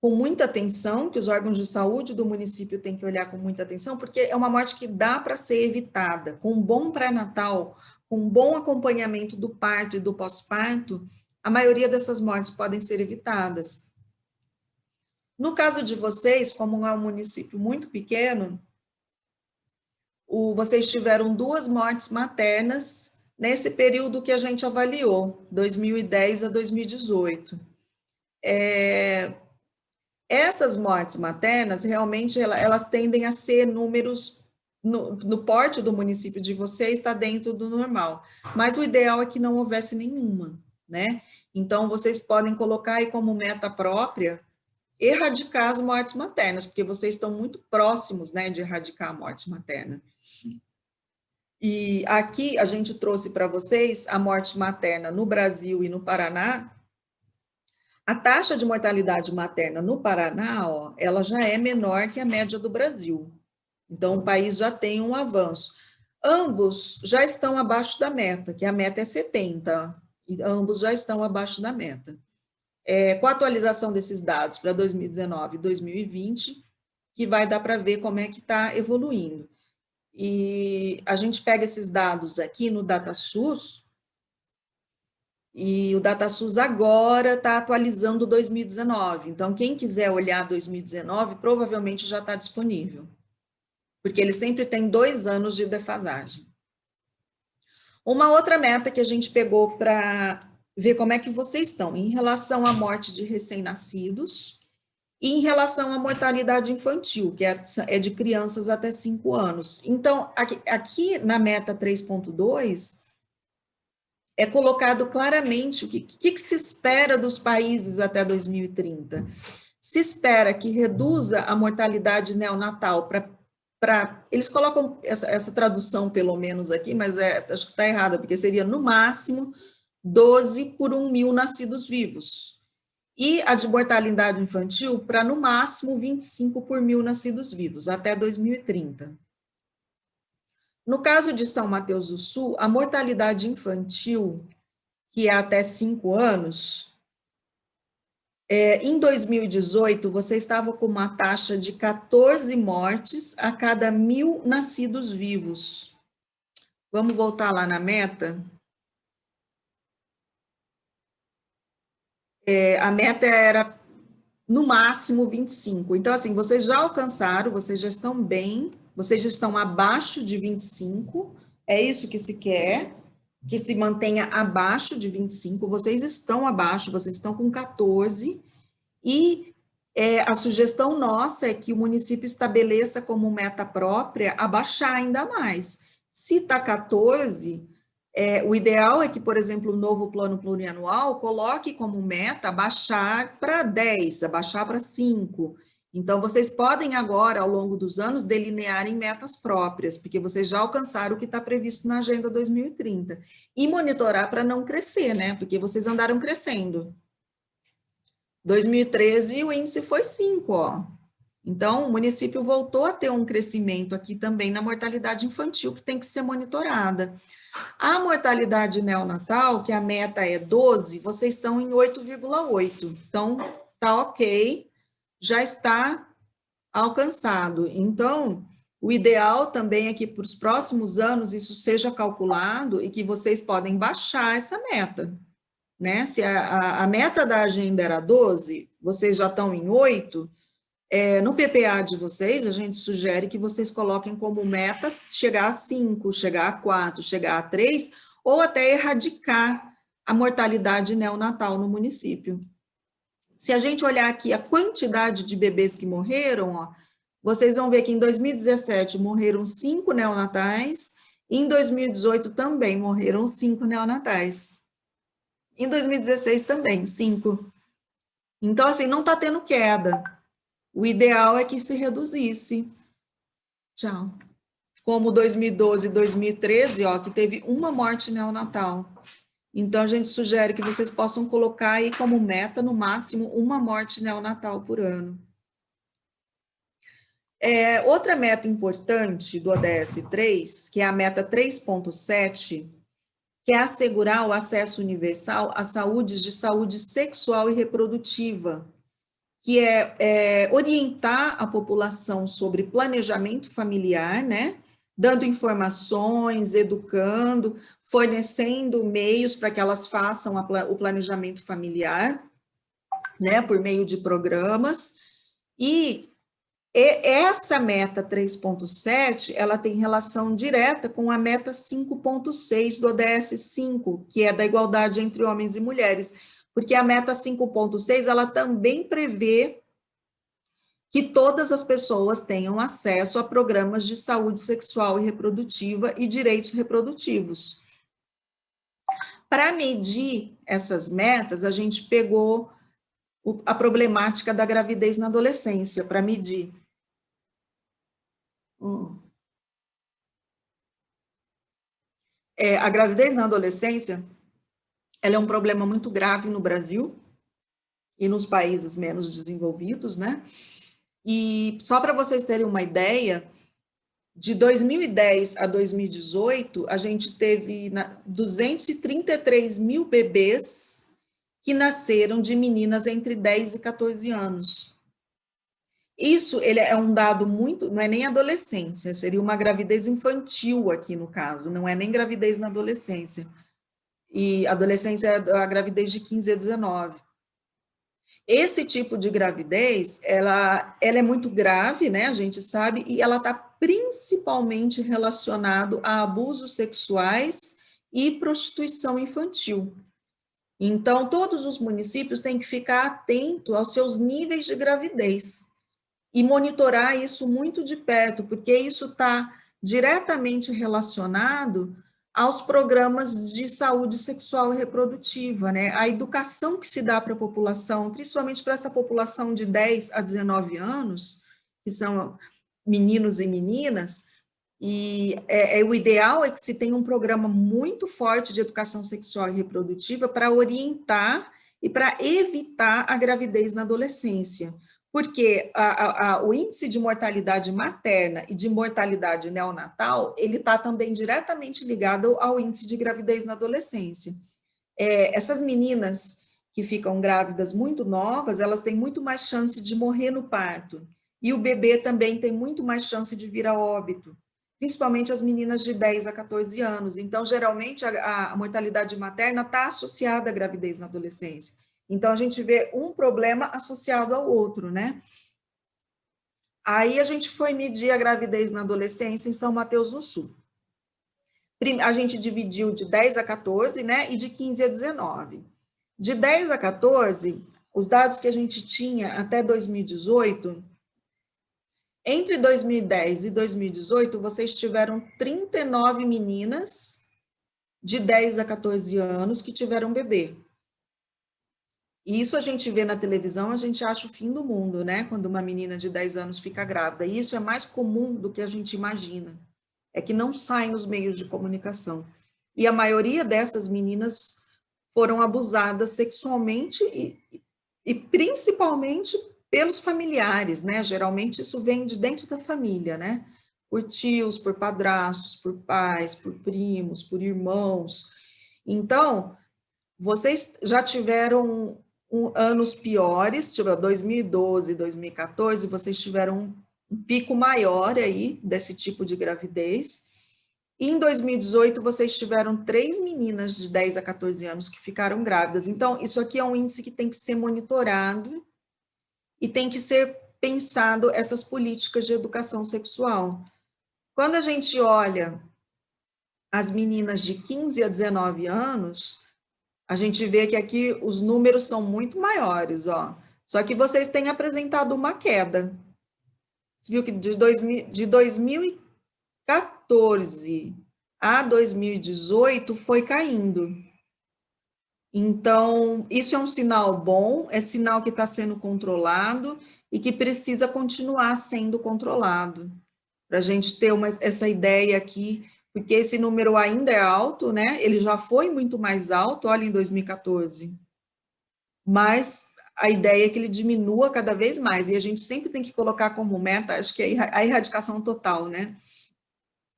A: com muita atenção, que os órgãos de saúde do município têm que olhar com muita atenção, porque é uma morte que dá para ser evitada. Com um bom pré-natal, com um bom acompanhamento do parto e do pós-parto, a maioria dessas mortes podem ser evitadas. No caso de vocês, como é um município muito pequeno, vocês tiveram 2 mortes maternas nesse período que a gente avaliou, 2010 a 2018. Essas mortes maternas, realmente, elas tendem a ser números, no porte do município de vocês, está dentro do normal. Mas o ideal é que não houvesse nenhuma, né? Então, vocês podem colocar aí como meta própria erradicar as mortes maternas, porque vocês estão muito próximos, né, de erradicar a morte materna. E aqui a gente trouxe para vocês a morte materna no Brasil e no Paraná. A taxa de mortalidade materna no Paraná, ó, ela já é menor que a média do Brasil. Então, o país já tem um avanço. Ambos já estão abaixo da meta, que a meta é 70, e ambos já estão abaixo da meta. Com a atualização desses dados para 2019 e 2020, que vai dar para ver como é que está evoluindo. E a gente pega esses dados aqui no DataSUS, E o DataSUS agora está atualizando 2019. Então, quem quiser olhar 2019, provavelmente já está disponível. Porque ele sempre tem 2 anos de defasagem. Uma outra meta que a gente pegou para ver como é que vocês estão em relação à morte de recém-nascidos e em relação à mortalidade infantil, que é de crianças até 5 anos. Então, aqui na meta 3.2, é colocado claramente o que se espera dos países até 2030. Se espera que reduza a mortalidade neonatal eles colocam essa tradução, pelo menos aqui, mas acho que está errada, porque seria no máximo 12 por 1.000 nascidos vivos. E a de mortalidade infantil para no máximo 25 por 1.000 nascidos vivos, até 2030. No caso de São Mateus do Sul, a mortalidade infantil, que é até 5 anos, em 2018, você estava com uma taxa de 14 mortes a cada 1.000 nascidos vivos. Vamos voltar lá na meta? A meta era, no máximo, 25. Então, assim, vocês já alcançaram, vocês já estão bem, vocês já estão abaixo de 25, é isso que se quer, que se mantenha abaixo de 25, vocês estão abaixo, vocês estão com 14, e a sugestão nossa é que o município estabeleça como meta própria abaixar ainda mais. Se está 14, o ideal é que, por exemplo, o novo plano plurianual coloque como meta abaixar para 10, abaixar para 5. Então, vocês podem agora, ao longo dos anos, delinearem metas próprias, porque vocês já alcançaram o que está previsto na Agenda 2030. E monitorar para não crescer, né? Porque vocês andaram crescendo. 2013, o índice foi 5, ó. Então, o município voltou a ter um crescimento aqui também na mortalidade infantil, que tem que ser monitorada. A mortalidade neonatal, que a meta é 12, vocês estão em 8,8. Então, tá ok, já está alcançado. Então, o ideal também é que para os próximos anos isso seja calculado e que vocês podem baixar essa meta, né? Se a meta da agenda era 12, vocês já estão em 8, no PPA de vocês, a gente sugere que vocês coloquem como metas chegar a 5, chegar a 4, chegar a 3, ou até erradicar a mortalidade neonatal no município. Se a gente olhar aqui a quantidade de bebês que morreram, ó, vocês vão ver que em 2017 morreram 5 neonatais, e em 2018 também morreram 5 neonatais. Em 2016 também, 5. Então, assim, não está tendo queda. O ideal é que se reduzisse. Tchau. Como 2012 e 2013, ó, que teve uma morte neonatal. Então, a gente sugere que vocês possam colocar aí como meta, no máximo, uma morte neonatal por ano. Outra meta importante do ODS 3, que é a meta 3.7, que é assegurar o acesso universal à saúde de saúde sexual e reprodutiva, que é orientar a população sobre planejamento familiar, né? Dando informações, educando, fornecendo meios para que elas façam o planejamento familiar, né? Por meio de programas. E essa meta 3.7, ela tem relação direta com a meta 5.6 do ODS 5, que é da igualdade entre homens e mulheres, porque a meta 5.6, ela também prevê que todas as pessoas tenham acesso a programas de saúde sexual e reprodutiva e direitos reprodutivos. Para medir essas metas, a gente pegou a problemática da gravidez na adolescência para medir. A gravidez na adolescência, ela é um problema muito grave no Brasil e nos países menos desenvolvidos, né? E só para vocês terem uma ideia, de 2010 a 2018, a gente teve 233 mil bebês que nasceram de meninas entre 10 e 14 anos. Isso ele é um dado muito, não é nem adolescência, seria uma gravidez infantil aqui no caso, não é nem gravidez na adolescência. e adolescência é a gravidez de 15 a 19. Esse tipo de gravidez, ela é muito grave, né, a gente sabe, e ela está principalmente relacionado a abusos sexuais e prostituição infantil. Então, todos os municípios têm que ficar atento aos seus níveis de gravidez e monitorar isso muito de perto, porque isso está diretamente relacionado aos programas de saúde sexual e reprodutiva, né? A educação que se dá para a população, principalmente para essa população de 10 a 19 anos, que são meninos e meninas, e o ideal é que se tenha um programa muito forte de educação sexual e reprodutiva para orientar e para evitar a gravidez na adolescência. Porque o índice de mortalidade materna e de mortalidade neonatal, ele está também diretamente ligado ao índice de gravidez na adolescência. Essas meninas que ficam grávidas muito novas, elas têm muito mais chance de morrer no parto. E o bebê também tem muito mais chance de vir a óbito, principalmente as meninas de 10 a 14 anos. Então, geralmente, a mortalidade materna está associada à gravidez na adolescência. Então, a gente vê um problema associado ao outro, né? Aí, a gente foi medir a gravidez na adolescência em São Mateus do Sul. A gente dividiu de 10 a 14, né? E de 15 a 19. De 10 a 14, os dados que a gente tinha até 2018, entre 2010 e 2018, vocês tiveram 39 meninas de 10 a 14 anos que tiveram bebê. E isso a gente vê na televisão, a gente acha o fim do mundo, né? Quando uma menina de 10 anos fica grávida. E isso é mais comum do que a gente imagina. É que não sai nos meios de comunicação. E a maioria dessas meninas foram abusadas sexualmente e principalmente pelos familiares, né? Geralmente isso vem de dentro da família, né? Por tios, por padrastos, por pais, por primos, por irmãos. Então, vocês já tiveram anos piores, tipo 2012, 2014, vocês tiveram um pico maior aí desse tipo de gravidez. E em 2018, vocês tiveram 3 meninas de 10 a 14 anos que ficaram grávidas. Então, isso aqui é um índice que tem que ser monitorado e tem que ser pensado essas políticas de educação sexual. Quando a gente olha as meninas de 15 a 19 anos, a gente vê que aqui os números são muito maiores, ó. Só que vocês têm apresentado uma queda. Você viu que de 2014 a 2018 foi caindo. Então, isso é um sinal bom, é sinal que está sendo controlado e que precisa continuar sendo controlado. Para a gente ter essa ideia aqui, porque esse número ainda é alto, né? Ele já foi muito mais alto, olha, em 2014. Mas a ideia é que ele diminua cada vez mais, e a gente sempre tem que colocar como meta, acho que a erradicação total, né?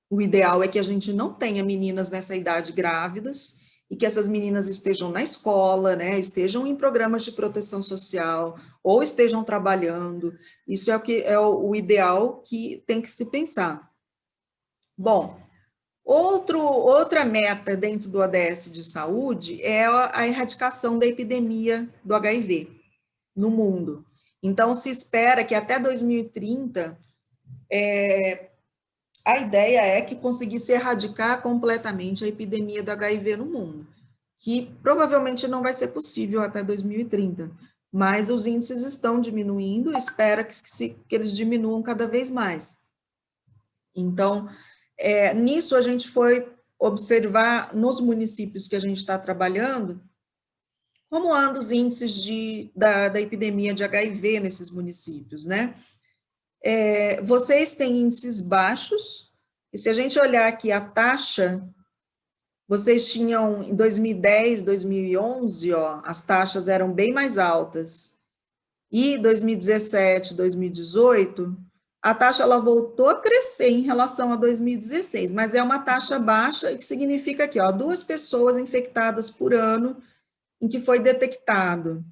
A: O ideal é que a gente não tenha meninas nessa idade grávidas, e que essas meninas estejam na escola, né, estejam em programas de proteção social, ou estejam trabalhando. Isso é o ideal que tem que se pensar. Bom, outra meta dentro do ODS de saúde é a erradicação da epidemia do HIV no mundo. Então, se espera que até 2030, a ideia é que conseguisse erradicar completamente a epidemia do HIV no mundo, que provavelmente não vai ser possível até 2030, mas os índices estão diminuindo, espera que eles diminuam cada vez mais. Então, nisso a gente foi observar nos municípios que a gente está trabalhando, como andam os índices da epidemia de HIV nesses municípios, né? Vocês têm índices baixos, e se a gente olhar aqui a taxa, vocês tinham em 2010, 2011, ó, as taxas eram bem mais altas, e 2017, 2018, a taxa ela voltou a crescer em relação a 2016, mas é uma taxa baixa, que significa que, ó, 2 pessoas infectadas por ano em que foi detectado.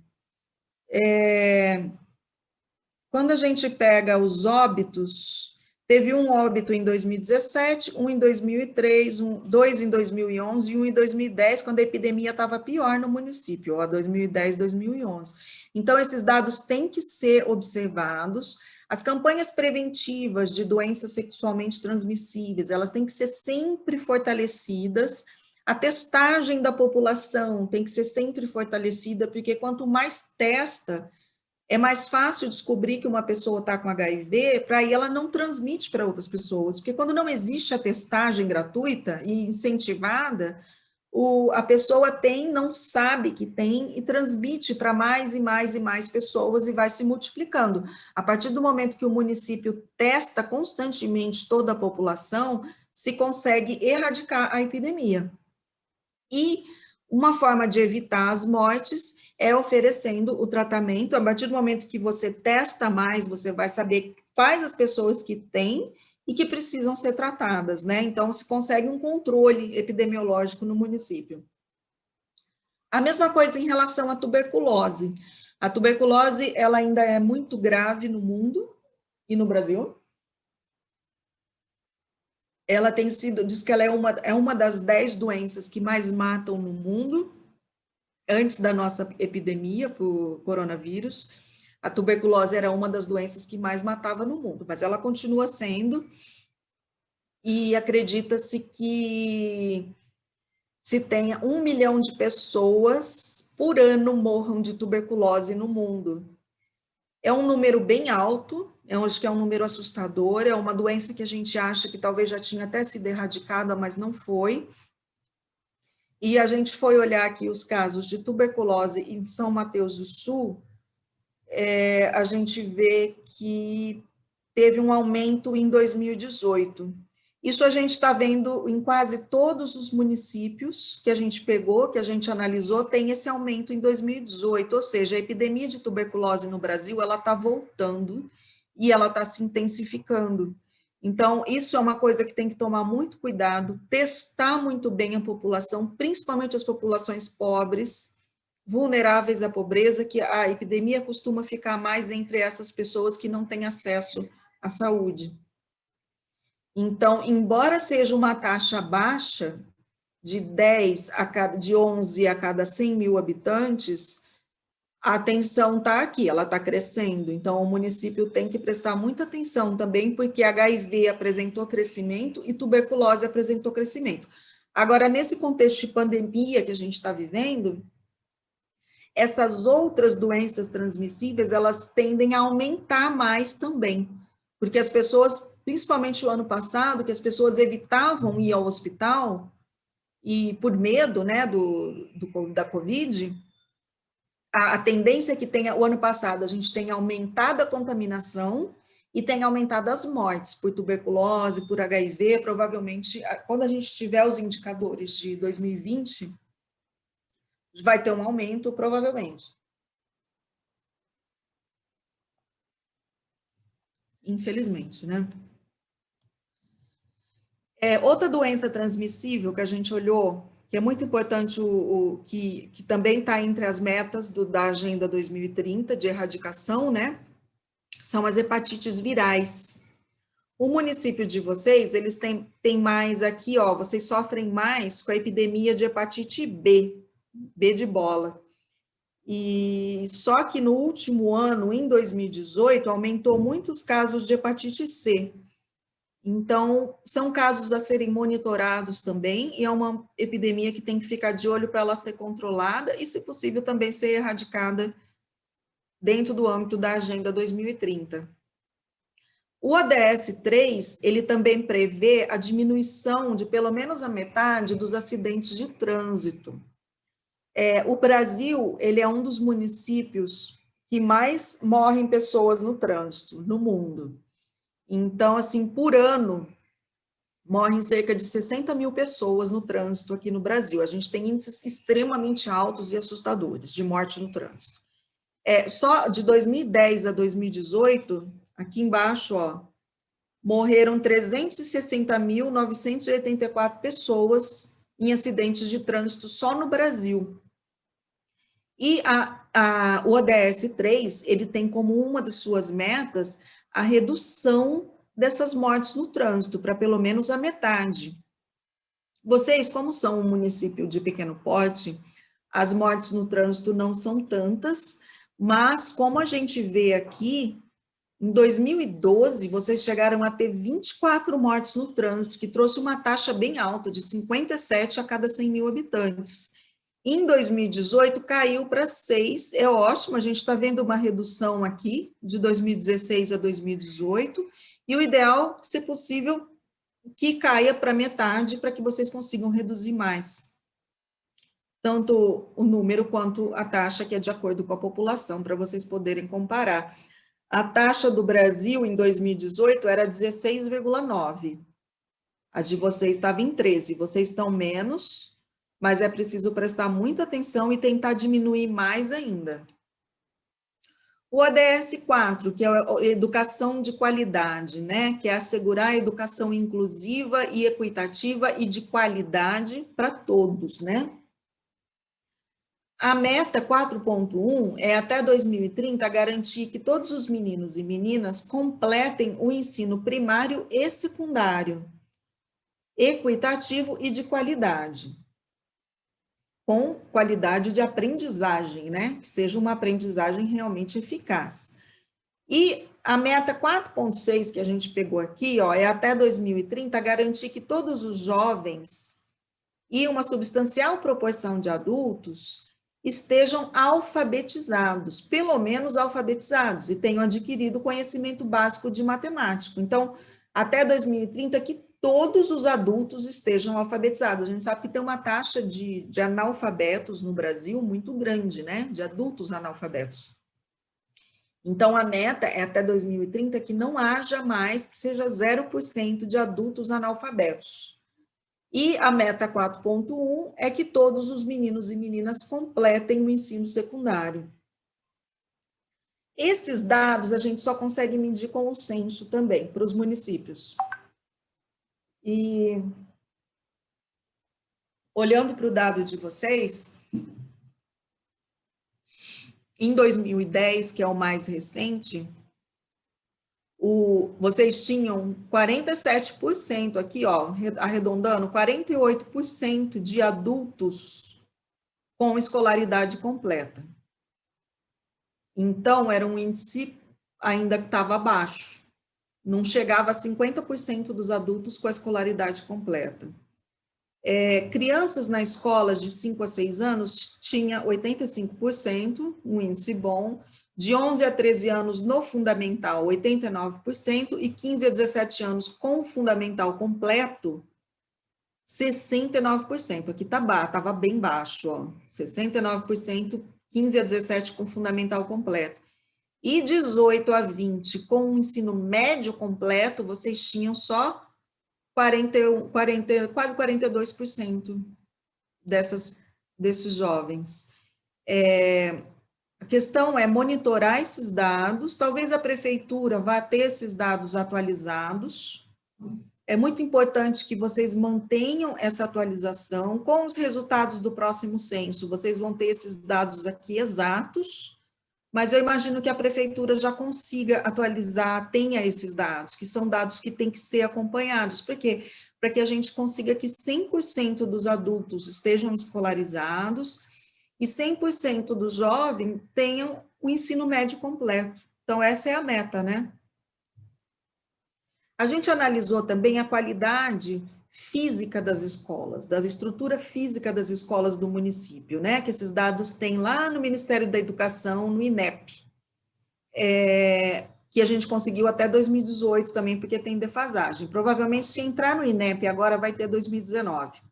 A: Quando a gente pega os óbitos, Teve um óbito em 2017, um em 2003, dois em 2011 e um em 2010, quando a epidemia estava pior no município, ó, 2010, 2011. Então, esses dados têm que ser observados. As campanhas preventivas de doenças sexualmente transmissíveis, elas têm que ser sempre fortalecidas. A testagem da população tem que ser sempre fortalecida, porque quanto mais testa, é mais fácil descobrir que uma pessoa está com HIV, para aí ela não transmite para outras pessoas, porque quando não existe a testagem gratuita e incentivada, a pessoa não sabe que tem e transmite para mais e mais e mais pessoas e vai se multiplicando. A partir do momento que o município testa constantemente toda a população, se consegue erradicar a epidemia. E uma forma de evitar as mortes é oferecendo o tratamento. A partir do momento que você testa mais, você vai saber quais as pessoas que têm e que precisam ser tratadas, né? Então, se consegue um controle epidemiológico no município. A mesma coisa em relação à tuberculose. A tuberculose, ela ainda é muito grave no mundo e no Brasil. Ela tem sido, diz que ela é uma das 10 doenças que mais matam no mundo, antes da nossa epidemia por coronavírus. A tuberculose era uma das doenças que mais matava no mundo, mas ela continua sendo, e acredita-se que se tenha 1 milhão de pessoas por ano morram de tuberculose no mundo. É um número bem alto, eu acho que é um número assustador, é uma doença que a gente acha que talvez já tinha até sido erradicada, mas não foi. E a gente foi olhar aqui os casos de tuberculose em São Mateus do Sul, a gente vê que teve um aumento em 2018. Isso a gente está vendo em quase todos os municípios que a gente pegou, que a gente analisou, tem esse aumento em 2018, ou seja, a epidemia de tuberculose no Brasil, ela está voltando e ela está se intensificando. Então, isso é uma coisa que tem que tomar muito cuidado, testar muito bem a população, principalmente as populações pobres, vulneráveis à pobreza, que a epidemia costuma ficar mais entre essas pessoas que não têm acesso à saúde. Então, embora seja uma taxa baixa, de 11 a cada 100 mil habitantes, a atenção está aqui, ela está crescendo. Então, o município tem que prestar muita atenção também, porque HIV apresentou crescimento e tuberculose apresentou crescimento. Agora, nesse contexto de pandemia que a gente está vivendo, essas outras doenças transmissíveis, elas tendem a aumentar mais também, porque as pessoas, principalmente o ano passado, que as pessoas evitavam ir ao hospital, e por medo, né, da Covid, a tendência é que tenha, o ano passado, a gente tem aumentado a contaminação e tem aumentado as mortes por tuberculose, por HIV, provavelmente, quando a gente tiver os indicadores de 2020, vai ter um aumento, provavelmente. Infelizmente, né? Outra doença transmissível que a gente olhou, que é muito importante, que também está entre as metas da Agenda 2030 de erradicação, né? São as hepatites virais. O município de vocês, eles têm mais aqui, ó, vocês sofrem mais com a epidemia de hepatite B de bola. E só que no último ano, em 2018, aumentou muitos casos de hepatite C. Então, são casos a serem monitorados também, e é uma epidemia que tem que ficar de olho para ela ser controlada e, se possível, também ser erradicada dentro do âmbito da Agenda 2030. O ODS 3, ele também prevê a diminuição de pelo menos a metade dos acidentes de trânsito. O Brasil, ele é um dos municípios que mais morrem pessoas no trânsito, no mundo. Então, assim, por ano, morrem cerca de 60 mil pessoas no trânsito aqui no Brasil. A gente tem índices extremamente altos e assustadores de morte no trânsito. Só de 2010 a 2018, aqui embaixo, ó, morreram 360.984 pessoas em acidentes de trânsito só no Brasil. E o ODS 3, ele tem como uma das suas metas a redução dessas mortes no trânsito, para pelo menos a metade. Vocês, como são um município de pequeno porte, as mortes no trânsito não são tantas, mas como a gente vê aqui, em 2012, vocês chegaram a ter 24 mortes no trânsito, que trouxe uma taxa bem alta, de 57 a cada 100 mil habitantes. Em 2018, caiu para 6, é ótimo, a gente está vendo uma redução aqui, de 2016 a 2018, e o ideal, se possível, que caia para metade, para que vocês consigam reduzir mais. Tanto o número quanto a taxa, que é de acordo com a população, para vocês poderem comparar. A taxa do Brasil, em 2018, era 16,9. A de vocês estava em 13. Vocês estão menos, mas é preciso prestar muita atenção e tentar diminuir mais ainda. O ODS 4, que é a educação de qualidade, né? Que é assegurar a educação inclusiva e equitativa e de qualidade para todos, né? A meta 4.1 é até 2030 garantir que todos os meninos e meninas completem o ensino primário e secundário, equitativo e de qualidade, com qualidade de aprendizagem, né? Que seja uma aprendizagem realmente eficaz. E a meta 4.6 que a gente pegou aqui, ó, é até 2030 garantir que todos os jovens e uma substancial proporção de adultos estejam alfabetizados, pelo menos alfabetizados, e tenham adquirido conhecimento básico de matemática. Então, até 2030, que todos os adultos estejam alfabetizados. A gente sabe que tem uma taxa de analfabetos no Brasil muito grande, né? De adultos analfabetos. Então, a meta é até 2030 que não haja mais, que seja 0% de adultos analfabetos. E a meta 4.1 é que todos os meninos e meninas completem o ensino secundário. Esses dados a gente só consegue medir com o censo também, para os municípios. E olhando para o dado de vocês, em 2010, que é o mais recente, vocês tinham 47% aqui, ó, arredondando, 48% de adultos com escolaridade completa. Então, era um índice ainda que estava baixo. Não chegava a 50% dos adultos com a escolaridade completa. Crianças na escola de 5 a 6 anos tinha 85%, um índice bom. De 11 a 13 anos no fundamental, 89%, e 15 a 17 anos com fundamental completo, 69%. Aqui estava bem baixo, ó, 69%, 15 a 17 com fundamental completo. E 18 a 20 com o ensino médio completo, vocês tinham só quase 42% desses jovens. A questão é monitorar esses dados, talvez a prefeitura vá ter esses dados atualizados. É muito importante que vocês mantenham essa atualização. Com os resultados do próximo censo, vocês vão ter esses dados aqui exatos, mas eu imagino que a prefeitura já consiga atualizar, tenha esses dados, que são dados que têm que ser acompanhados. Por quê? Para que a gente consiga que 100% dos adultos estejam escolarizados, e 100% dos jovens tenham o ensino médio completo. Então, essa é a meta, né? A gente analisou também a qualidade física das escolas, da estrutura física das escolas do município, né? Que esses dados tem lá no Ministério da Educação, no INEP, que a gente conseguiu até 2018 também, porque tem defasagem. Provavelmente, se entrar no INEP agora, vai ter 2019.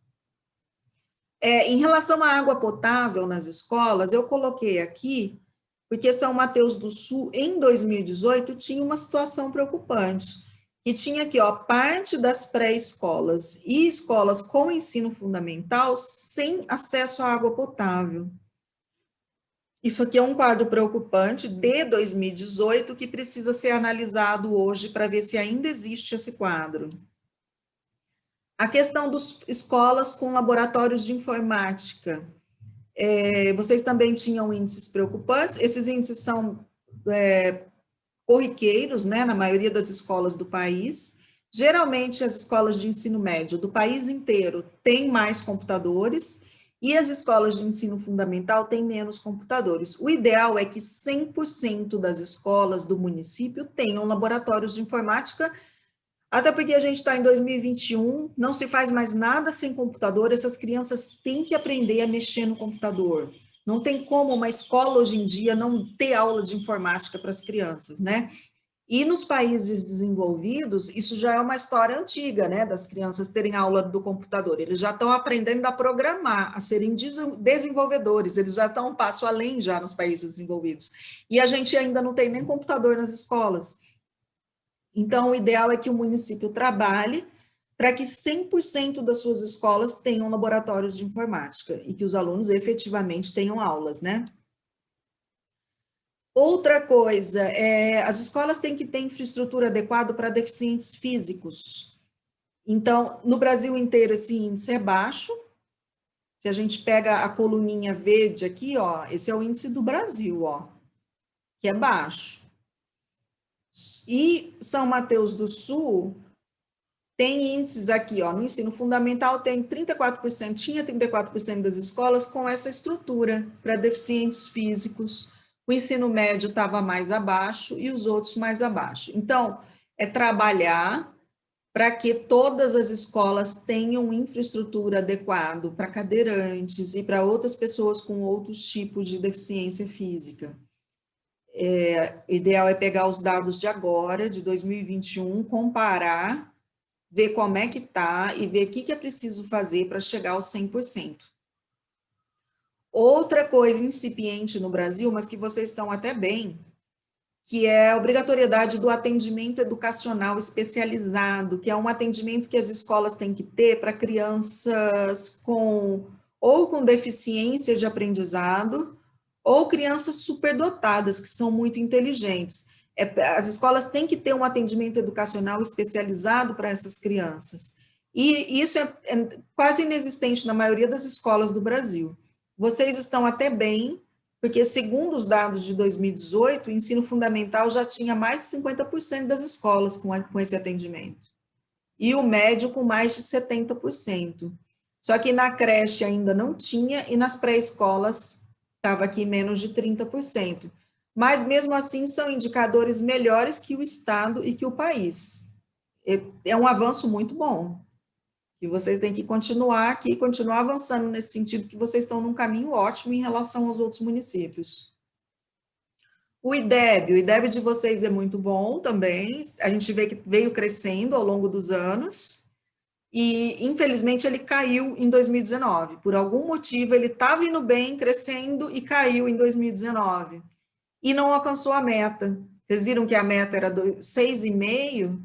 A: Em relação à água potável nas escolas, eu coloquei aqui, porque São Mateus do Sul, em 2018, tinha uma situação preocupante, que tinha aqui, ó, parte das pré-escolas e escolas com ensino fundamental sem acesso à água potável. Isso aqui é um quadro preocupante de 2018, que precisa ser analisado hoje para ver se ainda existe esse quadro. A questão das escolas com laboratórios de informática. Vocês também tinham índices preocupantes. Esses índices são corriqueiros, né, na maioria das escolas do país. Geralmente, as escolas de ensino médio do país inteiro têm mais computadores e as escolas de ensino fundamental têm menos computadores. O ideal é que 100% das escolas do município tenham laboratórios de informática, até porque a gente está em 2021, não se faz mais nada sem computador, essas crianças têm que aprender a mexer no computador. Não tem como uma escola hoje em dia não ter aula de informática para as crianças, né? E nos países desenvolvidos, isso já é uma história antiga, né? Das crianças terem aula do computador. Eles já estão aprendendo a programar, a serem desenvolvedores, eles já estão um passo além já nos países desenvolvidos. E a gente ainda não tem nem computador nas escolas. Então, o ideal é que o município trabalhe para que 100% das suas escolas tenham laboratórios de informática e que os alunos efetivamente tenham aulas, né? Outra coisa, as escolas têm que ter infraestrutura adequada para deficientes físicos. Então, no Brasil inteiro, esse índice é baixo. Se a gente pega a coluninha verde aqui, ó, esse é o índice do Brasil, ó, que é baixo. E São Mateus do Sul tem índices aqui, ó, no ensino fundamental tem 34%, tinha 34% das escolas com essa estrutura para deficientes físicos. O ensino médio estava mais abaixo e os outros mais abaixo. Então, é trabalhar para que todas as escolas tenham infraestrutura adequada para cadeirantes e para outras pessoas com outros tipos de deficiência física. O ideal é pegar os dados de agora, de 2021, comparar, ver como é que está e ver o que é preciso fazer para chegar aos 100%. Outra coisa incipiente no Brasil, mas que vocês estão até bem, que é a obrigatoriedade do atendimento educacional especializado, que é um atendimento que as escolas têm que ter para crianças com deficiência de aprendizado ou crianças superdotadas, que são muito inteligentes. As escolas têm que ter um atendimento educacional especializado para essas crianças. E isso é quase inexistente na maioria das escolas do Brasil. Vocês estão até bem, porque segundo os dados de 2018, o ensino fundamental já tinha mais de 50% das escolas com esse atendimento. E o médio com mais de 70%. Só que na creche ainda não tinha e nas pré-escolas estava aqui menos de 30%. Mas mesmo assim são indicadores melhores que o Estado e que o país. É um avanço muito bom. E vocês têm que continuar aqui, continuar avançando nesse sentido, que vocês estão num caminho ótimo em relação aos outros municípios. O IDEB de vocês é muito bom também, a gente vê que veio crescendo ao longo dos anos, e infelizmente ele caiu em 2019, por algum motivo ele estava indo bem, crescendo, e caiu em 2019, e não alcançou a meta. Vocês viram que a meta era 6,5%,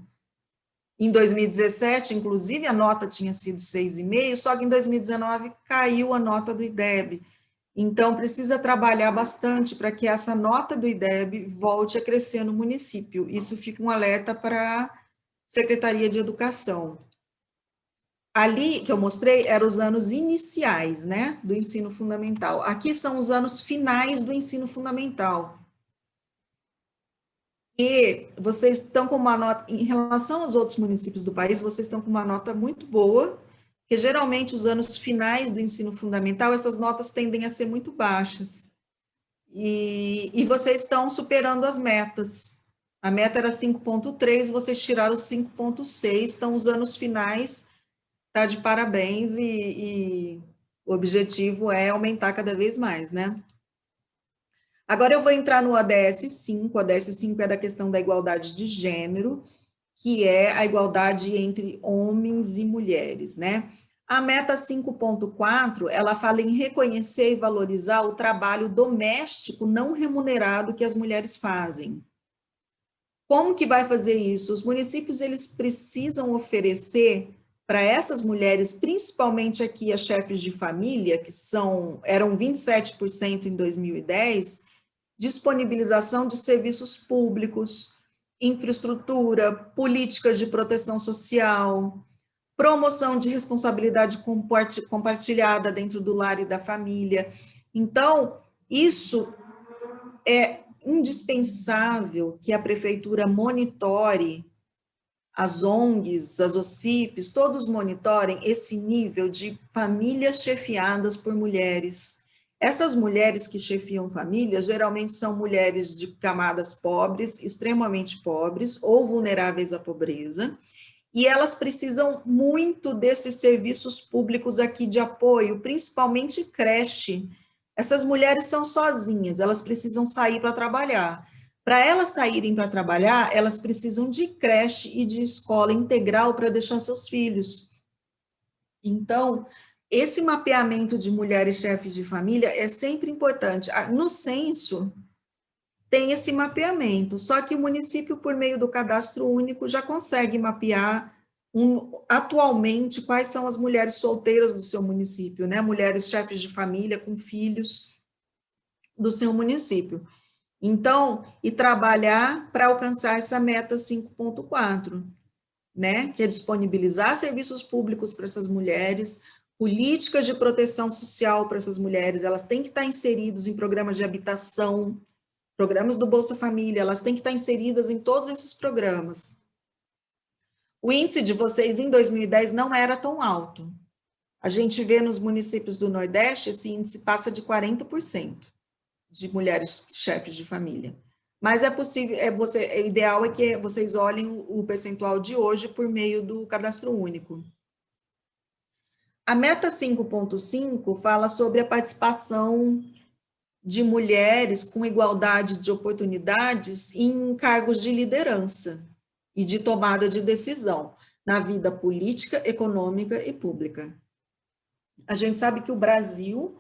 A: em 2017, inclusive, a nota tinha sido 6,5, só que em 2019 caiu a nota do IDEB. Então, precisa trabalhar bastante para que essa nota do IDEB volte a crescer no município. Isso fica um alerta para a Secretaria de Educação. Ali, que eu mostrei, eram os anos iniciais, né, do ensino fundamental. Aqui são os anos finais do ensino fundamental. E vocês estão com uma nota, em relação aos outros municípios do país, vocês estão com uma nota muito boa, porque geralmente os anos finais do ensino fundamental, essas notas tendem a ser muito baixas. E vocês estão superando as metas. A meta era 5,3, vocês tiraram 5,6, então os anos finais, tá de parabéns, e o objetivo é aumentar cada vez mais, né? Agora eu vou entrar no ODS 5, o ODS 5 é da questão da igualdade de gênero, que é a igualdade entre homens e mulheres, né? A meta 5.4, ela fala em reconhecer e valorizar o trabalho doméstico não remunerado que as mulheres fazem. Como que vai fazer isso? Os municípios, eles precisam oferecer para essas mulheres, principalmente aqui as chefes de família, que eram 27% em 2010, disponibilização de serviços públicos, infraestrutura, políticas de proteção social, promoção de responsabilidade compartilhada dentro do lar e da família. Então, isso indispensável que a prefeitura monitore, as ONGs, as OCIPs, todos monitorem esse nível de famílias chefiadas por mulheres. Essas mulheres que chefiam famílias, geralmente são mulheres de camadas pobres, extremamente pobres ou vulneráveis à pobreza, e elas precisam muito desses serviços públicos aqui de apoio, principalmente creche. Essas mulheres são sozinhas, elas precisam sair para trabalhar. Para elas saírem para trabalhar, elas precisam de creche e de escola integral para deixar seus filhos. Então, esse mapeamento de mulheres chefes de família é sempre importante. No censo, tem esse mapeamento, só que o município, por meio do cadastro único, já consegue mapear atualmente quais são as mulheres solteiras do seu município, né? Mulheres chefes de família com filhos do seu município. Então, e trabalhar para alcançar essa meta 5.4, né? Que é disponibilizar serviços públicos para essas mulheres, políticas de proteção social para essas mulheres, elas têm que estar inseridas em programas de habitação, programas do Bolsa Família, elas têm que estar inseridas em todos esses programas. O índice de vocês em 2010 não era tão alto. A gente vê nos municípios do Nordeste, esse índice passa de 40% de mulheres chefes de família. Mas é possível, o ideal é que vocês olhem o percentual de hoje por meio do cadastro único. A meta 5.5 fala sobre a participação de mulheres com igualdade de oportunidades em cargos de liderança e de tomada de decisão na vida política, econômica e pública. A gente sabe que o Brasil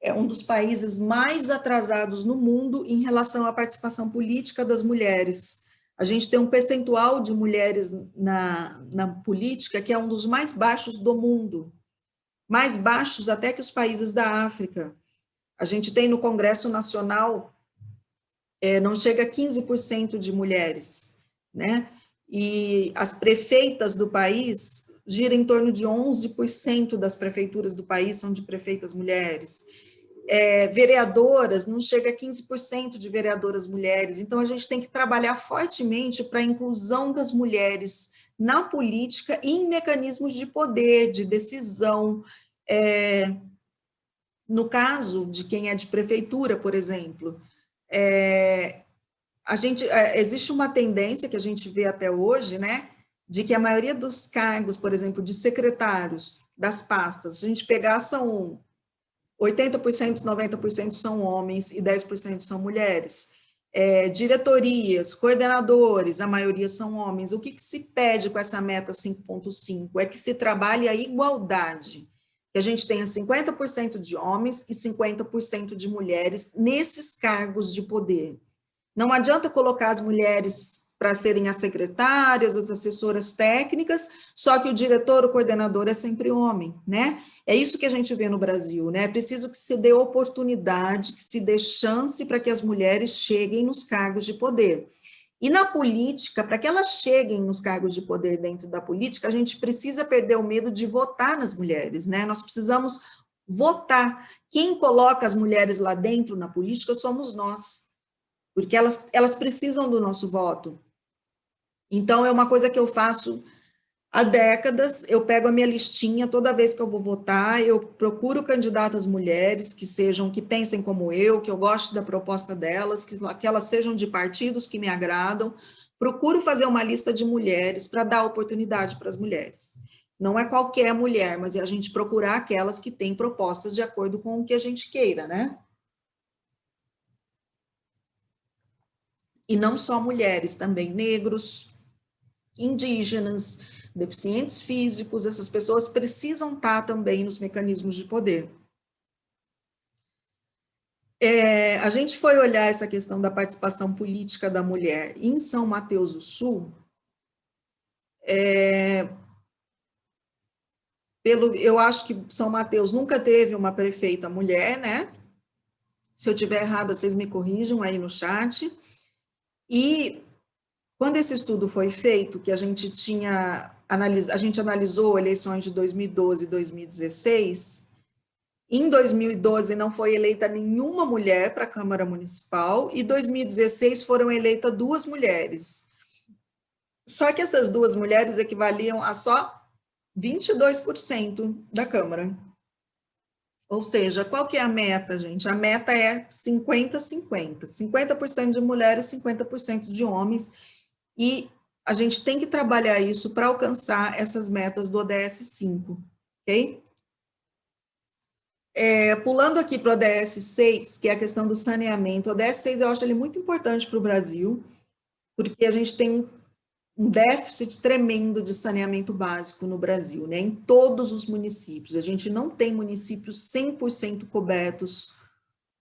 A: é um dos países mais atrasados no mundo em relação à participação política das mulheres. A gente tem um percentual de mulheres na política que é um dos mais baixos do mundo, mais baixos até que os países da África. A gente tem no Congresso Nacional, não chega a 15% de mulheres, né? E as prefeitas do país gira em torno de 11% das prefeituras do país são de prefeitas mulheres. Vereadoras, não chega a 15% de vereadoras mulheres. Então, a gente tem que trabalhar fortemente para a inclusão das mulheres na política e em mecanismos de poder, de decisão. No caso de quem é de prefeitura, por exemplo, existe uma tendência que a gente vê até hoje, né, de que a maioria dos cargos, por exemplo, de secretários das pastas, se a gente pegar, são 80%, 90% são homens e 10% são mulheres. Diretorias, coordenadores, a maioria são homens. O que se pede com essa meta 5.5? É que se trabalhe a igualdade, que a gente tenha 50% de homens e 50% de mulheres nesses cargos de poder. Não adianta colocar as mulheres para serem as secretárias, as assessoras técnicas, só que o diretor, o coordenador é sempre homem, né? É isso que a gente vê no Brasil, né? É preciso que se dê oportunidade, que se dê chance para que as mulheres cheguem nos cargos de poder. E na política, para que elas cheguem nos cargos de poder dentro da política, a gente precisa perder o medo de votar nas mulheres, né? Nós precisamos votar. Quem coloca as mulheres lá dentro na política somos nós, porque elas precisam do nosso voto. Então, é uma coisa que eu faço há décadas, eu pego a minha listinha, toda vez que eu vou votar, eu procuro candidatas mulheres que pensem como eu, que eu goste da proposta delas, que elas sejam de partidos que me agradam, procuro fazer uma lista de mulheres para dar oportunidade para as mulheres. Não é qualquer mulher, mas é a gente procurar aquelas que têm propostas de acordo com o que a gente queira, né? E não só mulheres, também negros, indígenas, deficientes físicos, essas pessoas precisam estar também nos mecanismos de poder. A gente foi olhar essa questão da participação política da mulher em São Mateus do Sul, eu acho que São Mateus nunca teve uma prefeita mulher, né? Se eu estiver errada, vocês me corrijam aí no chat. E quando esse estudo foi feito, que a gente analisou eleições de 2012 e 2016, Em 2012 não foi eleita nenhuma mulher para a Câmara Municipal e 2016 foram eleitas 2 mulheres. Só que essas 2 mulheres equivaliam a só 22% da Câmara. Ou seja, qual que é a meta, gente? A meta é 50-50. 50% de mulheres, 50% de homens. E a gente tem que trabalhar isso para alcançar essas metas do ODS 5, ok? Pulando aqui para o ODS 6, que é a questão do saneamento. O ODS 6 eu acho ele muito importante para o Brasil, porque a gente tem um déficit tremendo de saneamento básico no Brasil, né? Em todos os municípios. A gente não tem municípios 100% cobertos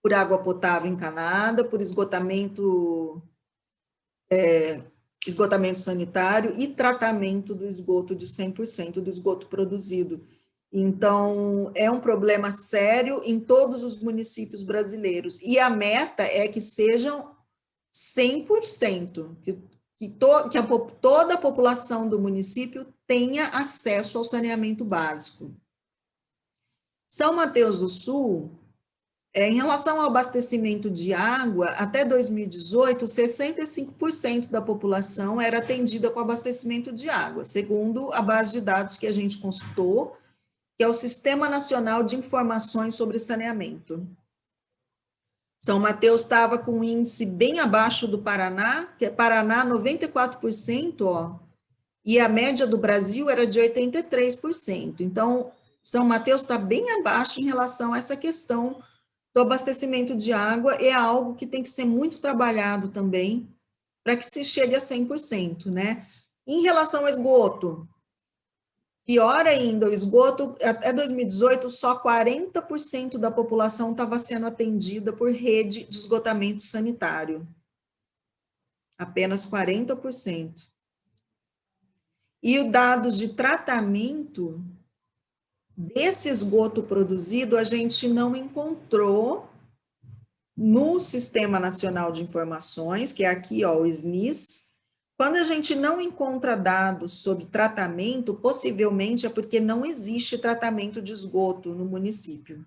A: por água potável encanada, por esgotamento sanitário e tratamento do esgoto de 100% do esgoto produzido. Então, é um problema sério em todos os municípios brasileiros. E a meta é que sejam 100%, que toda a população do município tenha acesso ao saneamento básico. São Mateus do Sul, em relação ao abastecimento de água, até 2018, 65% da população era atendida com abastecimento de água, segundo a base de dados que a gente consultou, que é o Sistema Nacional de Informações sobre Saneamento. São Mateus estava com um índice bem abaixo do Paraná, que é Paraná 94%, ó, e a média do Brasil era de 83%. Então, São Mateus está bem abaixo em relação a essa questão do abastecimento de água, é algo que tem que ser muito trabalhado também, para que se chegue a 100%, né? Em relação ao esgoto, pior ainda, o esgoto, até 2018, só 40% da população estava sendo atendida por rede de esgotamento sanitário. Apenas 40%. E os dados de tratamento desse esgoto produzido, a gente não encontrou no Sistema Nacional de Informações, que é aqui, ó, o SNIS. Quando a gente não encontra dados sobre tratamento, possivelmente é porque não existe tratamento de esgoto no município.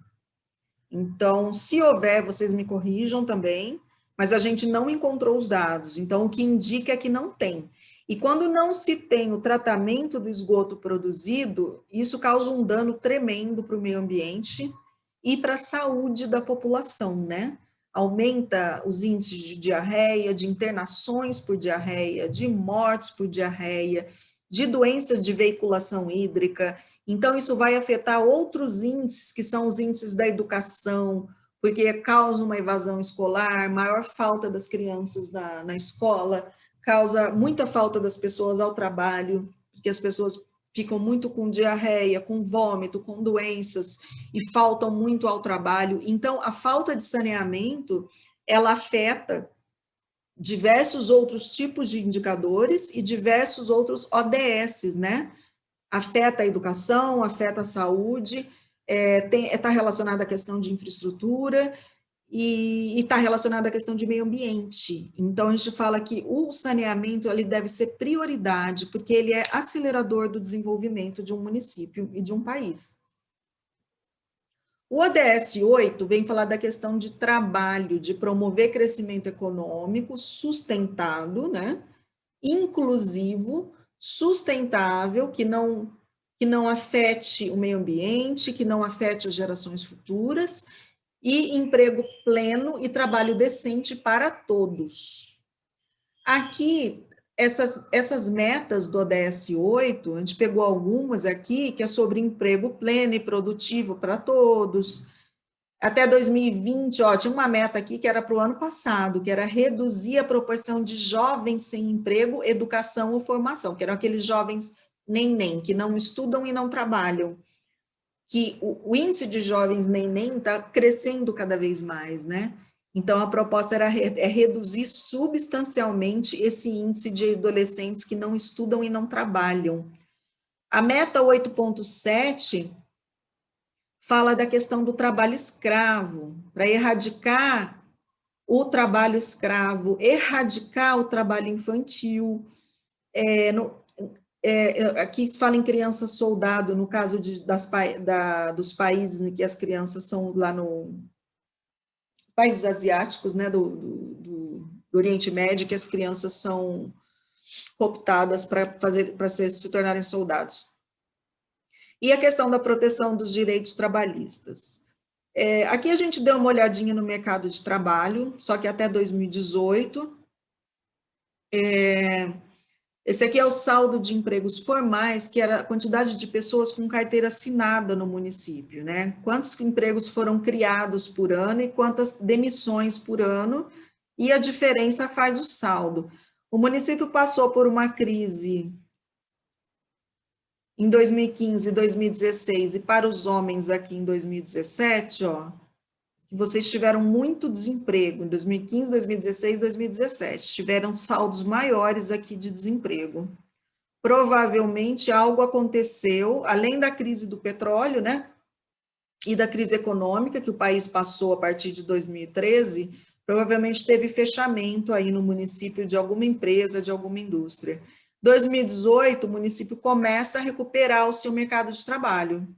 A: Então, se houver, vocês me corrijam também, mas a gente não encontrou os dados. Então, o que indica é que não tem. E quando não se tem o tratamento do esgoto produzido, isso causa um dano tremendo para o meio ambiente e para a saúde da população, né? Aumenta os índices de diarreia, de internações por diarreia, de mortes por diarreia, de doenças de veiculação hídrica. Então, isso vai afetar outros índices, que são os índices da educação, porque causa uma evasão escolar, maior falta das crianças na escola, causa muita falta das pessoas ao trabalho, porque as pessoas ficam muito com diarreia, com vômito, com doenças e faltam muito ao trabalho. Então, a falta de saneamento, ela afeta diversos outros tipos de indicadores e diversos outros ODS, né? Afeta a educação, afeta a saúde, está relacionada à questão de infraestrutura e está relacionada à questão de meio ambiente. Então, a gente fala que o saneamento ele deve ser prioridade, porque ele é acelerador do desenvolvimento de um município e de um país. O ODS 8 vem falar da questão de trabalho, de promover crescimento econômico sustentado, né? Inclusivo, sustentável, que não afete o meio ambiente, que não afete as gerações futuras, e emprego pleno e trabalho decente para todos. Aqui, essas metas do ODS 8, a gente pegou algumas aqui, que é sobre emprego pleno e produtivo para todos. Até 2020, ó, tinha uma meta aqui que era para o ano passado, que era reduzir a proporção de jovens sem emprego, educação ou formação, que eram aqueles jovens nem, que não estudam e não trabalham. Que o índice de jovens nem está crescendo cada vez mais, né? Então, a proposta é reduzir substancialmente esse índice de adolescentes que não estudam e não trabalham. A meta 8.7 fala da questão do trabalho escravo, para erradicar o trabalho escravo, erradicar o trabalho infantil, Aqui se fala em criança soldado, no caso dos países em que as crianças são lá no países asiáticos, né, do Oriente Médio, que as crianças são cooptadas para se tornarem soldados. E a questão da proteção dos direitos trabalhistas. Aqui a gente deu uma olhadinha no mercado de trabalho, só que até 2018. Esse aqui é o saldo de empregos formais, que era a quantidade de pessoas com carteira assinada no município, né? Quantos empregos foram criados por ano e quantas demissões por ano, e a diferença faz o saldo. O município passou por uma crise em 2015 e 2016, e para os homens aqui em 2017, ó, vocês tiveram muito desemprego, em 2015, 2016, 2017, tiveram saldos maiores aqui de desemprego. Provavelmente algo aconteceu, além da crise do petróleo, né, e da crise econômica que o país passou a partir de 2013, provavelmente teve fechamento aí no município de alguma empresa, de alguma indústria. 2018, o município começa a recuperar o seu mercado de trabalho.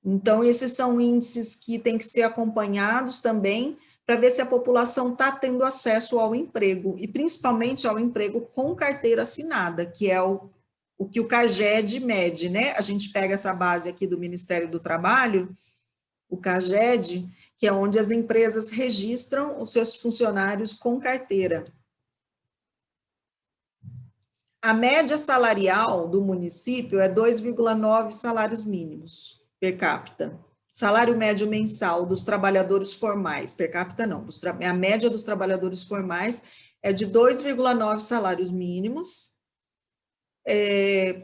A: Então, esses são índices que têm que ser acompanhados também para ver se a população está tendo acesso ao emprego, e principalmente ao emprego com carteira assinada, que é o que o CAGED mede, né? A gente pega essa base aqui do Ministério do Trabalho, o CAGED, que é onde as empresas registram os seus funcionários com carteira. A média salarial do município é 2,9 salários mínimos per capita. Salário médio mensal dos trabalhadores formais, per capita não, a média dos trabalhadores formais é de 2,9 salários mínimos.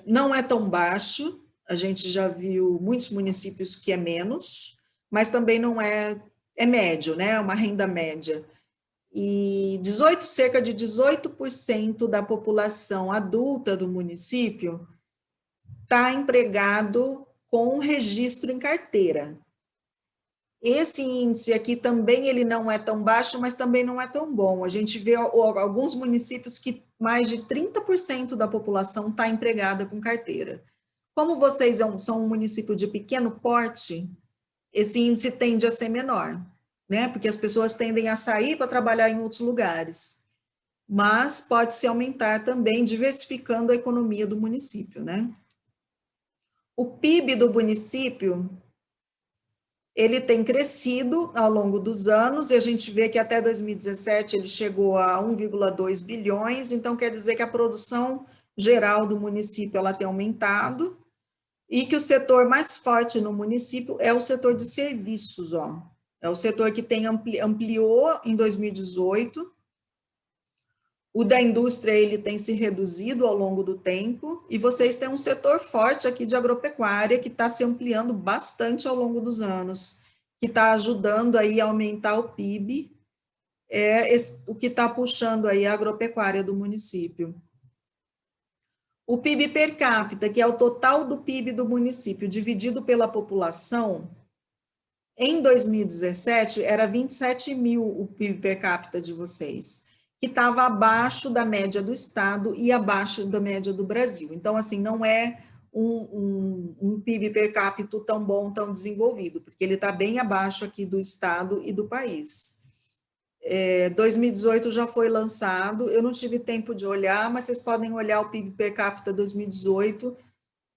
A: Não é tão baixo, a gente já viu muitos municípios que é menos, mas também não é médio, né? É uma renda média. E cerca de 18% da população adulta do município está empregado com registro em carteira. Esse índice aqui também ele não é tão baixo, mas também não é tão bom. A gente vê alguns municípios que mais de 30% da população está empregada com carteira. Como vocês são um município de pequeno porte, esse índice tende a ser menor, né? Porque as pessoas tendem a sair para trabalhar em outros lugares. Mas pode-se aumentar também, diversificando a economia do município, né? O PIB do município, ele tem crescido ao longo dos anos, e a gente vê que até 2017 ele chegou a 1,2 bilhões, então quer dizer que a produção geral do município ela tem aumentado, e que o setor mais forte no município é o setor de serviços, ó. É o setor que ampliou em 2018, o da indústria ele tem se reduzido ao longo do tempo, e vocês têm um setor forte aqui de agropecuária que está se ampliando bastante ao longo dos anos, que está ajudando aí a aumentar o PIB, o que está puxando aí a agropecuária do município. O PIB per capita, que é o total do PIB do município dividido pela população, em 2017 era 27 mil o PIB per capita de vocês, que estava abaixo da média do estado e abaixo da média do Brasil. Então, assim, não é um PIB per capita tão bom, tão desenvolvido, porque ele está bem abaixo aqui do estado e do país. 2018 já foi lançado, eu não tive tempo de olhar, mas vocês podem olhar o PIB per capita 2018,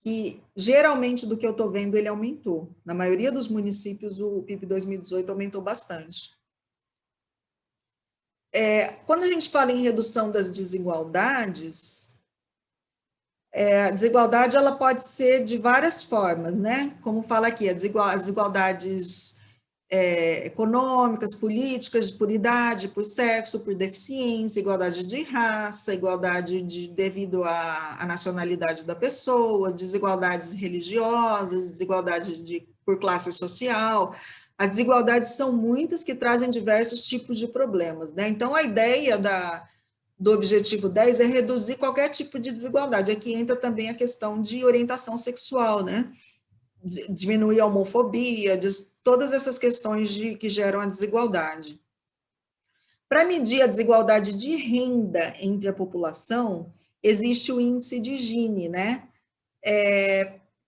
A: que geralmente do que eu estou vendo ele aumentou. Na maioria dos municípios o PIB 2018 aumentou bastante. Quando a gente fala em redução das desigualdades, a desigualdade ela pode ser de várias formas, né? Como fala aqui, as desigualdades econômicas, políticas, por idade, por sexo, por deficiência, igualdade de raça, igualdade devido à nacionalidade da pessoa, desigualdades religiosas, desigualdade por classe social. As desigualdades são muitas que trazem diversos tipos de problemas, né? Então, a ideia do objetivo 10 é reduzir qualquer tipo de desigualdade. Aqui entra também a questão de orientação sexual, né? Diminuir a homofobia, todas essas questões que geram a desigualdade. Para medir a desigualdade de renda entre a população, existe o índice de Gini, né?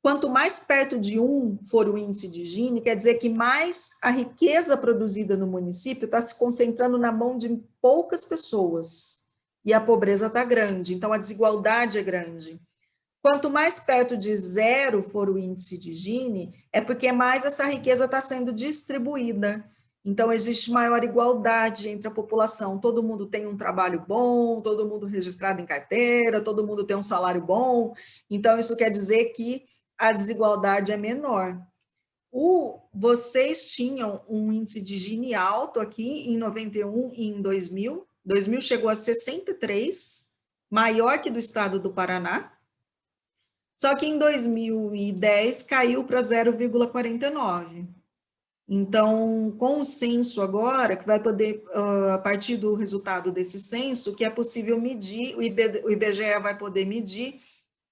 A: Quanto mais perto de 1 for o índice de Gini, quer dizer que mais a riqueza produzida no município está se concentrando na mão de poucas pessoas, e a pobreza está grande, então a desigualdade é grande. Quanto mais perto de 0 for o índice de Gini, é porque mais essa riqueza está sendo distribuída. Então, existe maior igualdade entre a população. Todo mundo tem um trabalho bom, todo mundo registrado em carteira, todo mundo tem um salário bom. Então, isso quer dizer que a desigualdade é menor. Vocês tinham um índice de Gini alto aqui em 91 e em 2000. 2000 chegou a 63, maior que do estado do Paraná. Só que em 2010 caiu para 0,49. Então, com o censo agora, que vai poder, a partir do resultado desse censo, que é possível medir, o IBGE vai poder medir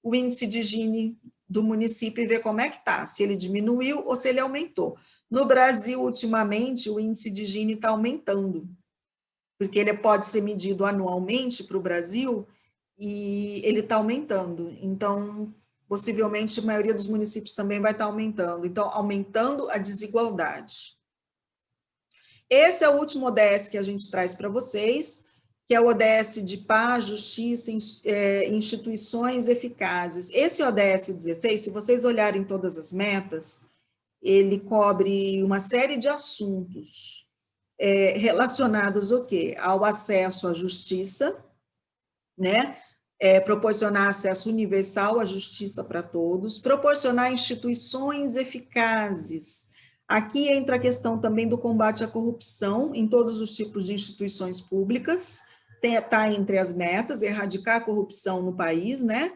A: o índice de Gini do município e ver como é que está, se ele diminuiu ou se ele aumentou. No Brasil, ultimamente, o índice de Gini está aumentando, porque ele pode ser medido anualmente para o Brasil e ele está aumentando. Então, possivelmente, a maioria dos municípios também vai estar aumentando. Então, aumentando a desigualdade. Esse é o último ODS que a gente traz para vocês, que é o ODS de paz, justiça, instituições eficazes. Esse ODS 16, se vocês olharem todas as metas, ele cobre uma série de assuntos relacionados ao quê? Ao acesso à justiça, né? Proporcionar acesso universal à justiça para todos, proporcionar instituições eficazes. Aqui entra a questão também do combate à corrupção em todos os tipos de instituições públicas, está entre as metas, erradicar a corrupção no país, né?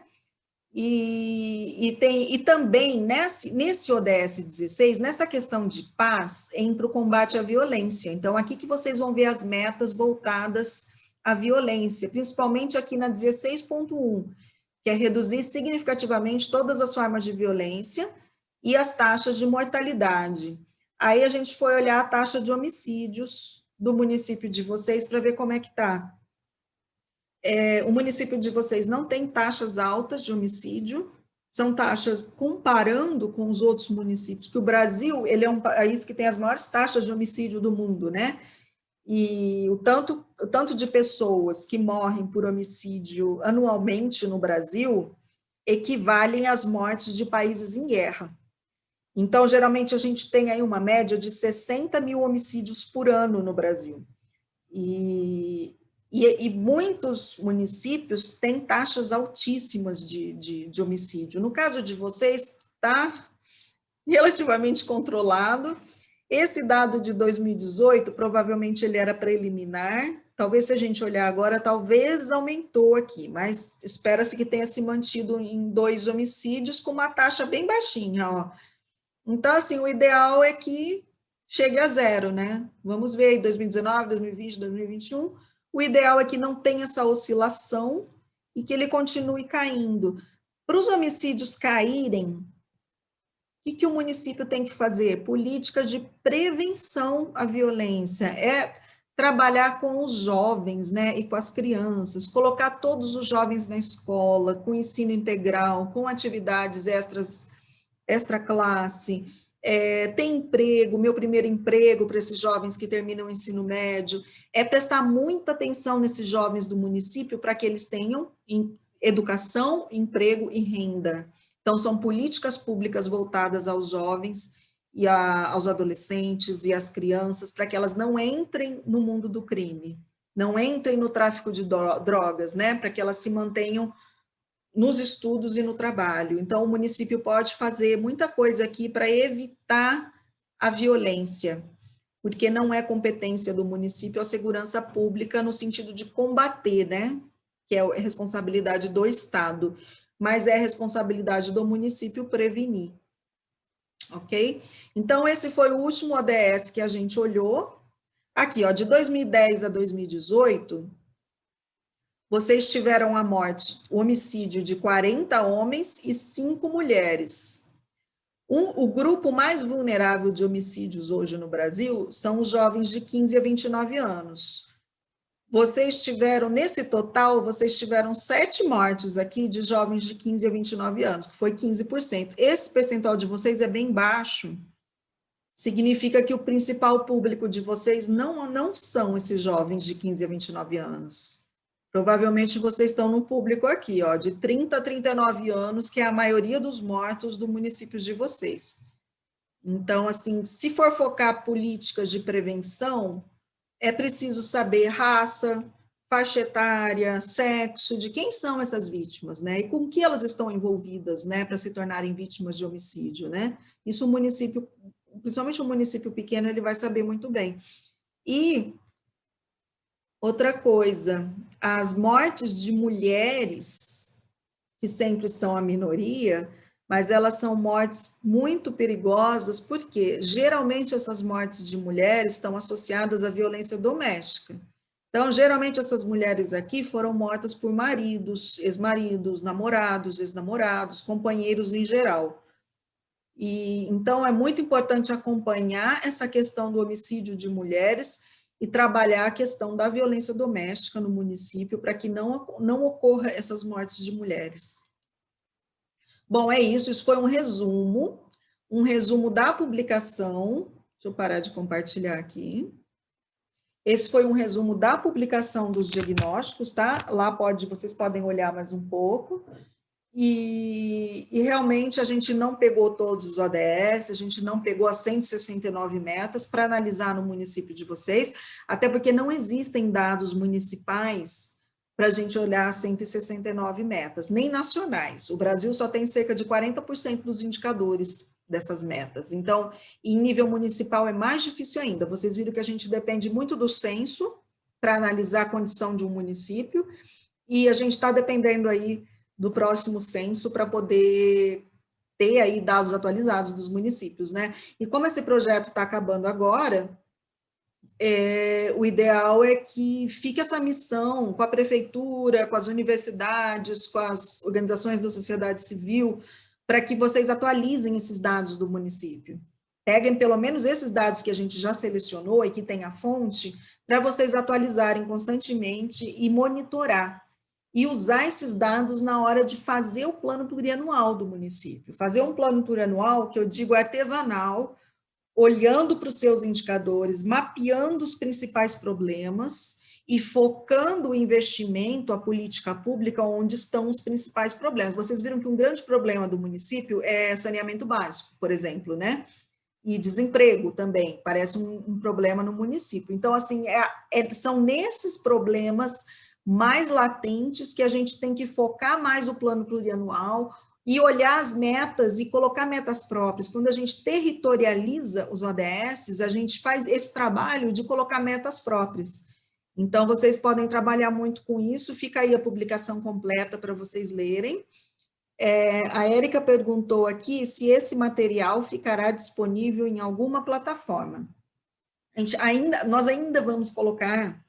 A: E também nesse ODS 16, nessa questão de paz, entra o combate à violência. Então, aqui que vocês vão ver as metas voltadas à violência, principalmente aqui na 16.1, que é reduzir significativamente todas as formas de violência e as taxas de mortalidade. Aí a gente foi olhar a taxa de homicídios do município de vocês para ver como é que está. O município de vocês não tem taxas altas de homicídio, são taxas comparando com os outros municípios, que o Brasil, ele é um país que tem as maiores taxas de homicídio do mundo, né? E o tanto de pessoas que morrem por homicídio anualmente no Brasil equivalem às mortes de países em guerra. Então, geralmente, a gente tem aí uma média de 60 mil homicídios por ano no Brasil. E muitos municípios têm taxas altíssimas de homicídio. No caso de vocês, está relativamente controlado. Esse dado de 2018, provavelmente ele era preliminar, talvez se a gente olhar agora, talvez aumentou aqui, mas espera-se que tenha se mantido em 2 homicídios com uma taxa bem baixinha, ó. Então, assim, o ideal é que chegue a 0, né? Vamos ver aí, 2019, 2020, 2021, o ideal é que não tenha essa oscilação e que ele continue caindo. Para os homicídios caírem, o que o município tem que fazer? Políticas de prevenção à violência, trabalhar com os jovens, né, e com as crianças, colocar todos os jovens na escola, com ensino integral, com atividades extra classe, ter emprego, meu primeiro emprego para esses jovens que terminam o ensino médio, prestar muita atenção nesses jovens do município para que eles tenham educação, emprego e renda. Então, são políticas públicas voltadas aos jovens e aos adolescentes e às crianças, para que elas não entrem no mundo do crime, não entrem no tráfico de drogas, né? Para que elas se mantenham nos estudos e no trabalho. Então, o município pode fazer muita coisa aqui para evitar a violência, porque não é competência do município a segurança pública no sentido de combater, né? Que é responsabilidade do Estado, mas é responsabilidade do município prevenir. Ok? Então, esse foi o último ODS que a gente olhou. Aqui, ó, de 2010 a 2018, vocês tiveram a morte, o homicídio de 40 homens e 5 mulheres. O grupo mais vulnerável de homicídios hoje no Brasil são os jovens de 15 a 29 anos. vocês tiveram, nesse total, vocês tiveram 7 mortes aqui de jovens de 15 a 29 anos, que foi 15%. Esse percentual de vocês é bem baixo, significa que o principal público de vocês não são esses jovens de 15 a 29 anos. Provavelmente vocês estão no público aqui, ó, de 30 a 39 anos, que é a maioria dos mortos do município de vocês. Então, assim, se for focar políticas de prevenção, é preciso saber raça, faixa etária, sexo, de quem são essas vítimas, né? E com que elas estão envolvidas, né, para se tornarem vítimas de homicídio, né? Isso o município, principalmente um município pequeno, ele vai saber muito bem. E outra coisa, as mortes de mulheres, que sempre são a minoria, mas elas são mortes muito perigosas, porque geralmente essas mortes de mulheres estão associadas à violência doméstica. Então, geralmente essas mulheres aqui foram mortas por maridos, ex-maridos, namorados, ex-namorados, companheiros em geral. E então é muito importante acompanhar essa questão do homicídio de mulheres e trabalhar a questão da violência doméstica no município para que não ocorra essas mortes de mulheres. Bom, é isso foi um resumo da publicação. Deixa eu parar de compartilhar aqui. Esse foi um resumo da publicação dos diagnósticos, tá? Lá vocês podem olhar mais um pouco. E realmente a gente não pegou todos os ODS, a gente não pegou as 169 metas para analisar no município de vocês, até porque não existem dados municipais para a gente olhar as 169 metas, nem nacionais. O Brasil só tem cerca de 40% dos indicadores dessas metas. Então, em nível municipal é mais difícil ainda. Vocês viram que a gente depende muito do censo para analisar a condição de um município, e a gente está dependendo aí do próximo censo para poder ter aí dados atualizados dos municípios, né? E como esse projeto está acabando agora, o ideal é que fique essa missão com a prefeitura, com as universidades, com as organizações da sociedade civil, para que vocês atualizem esses dados do município. Peguem pelo menos esses dados que a gente já selecionou e que tem a fonte, para vocês atualizarem constantemente e monitorar. E usar esses dados na hora de fazer o plano plurianual do município. Fazer um plano plurianual, que eu digo é artesanal, olhando para os seus indicadores, mapeando os principais problemas e focando o investimento, a política pública, onde estão os principais problemas. Vocês viram que um grande problema do município é saneamento básico, por exemplo, né? E desemprego também, parece um problema no município. Então, assim, são nesses problemas mais latentes que a gente tem que focar mais o plano plurianual e olhar as metas e colocar metas próprias. Quando a gente territorializa os ODS, a gente faz esse trabalho de colocar metas próprias. Então, vocês podem trabalhar muito com isso, fica aí a publicação completa para vocês lerem. A Érica perguntou aqui se esse material ficará disponível em alguma plataforma. Nós ainda vamos colocar.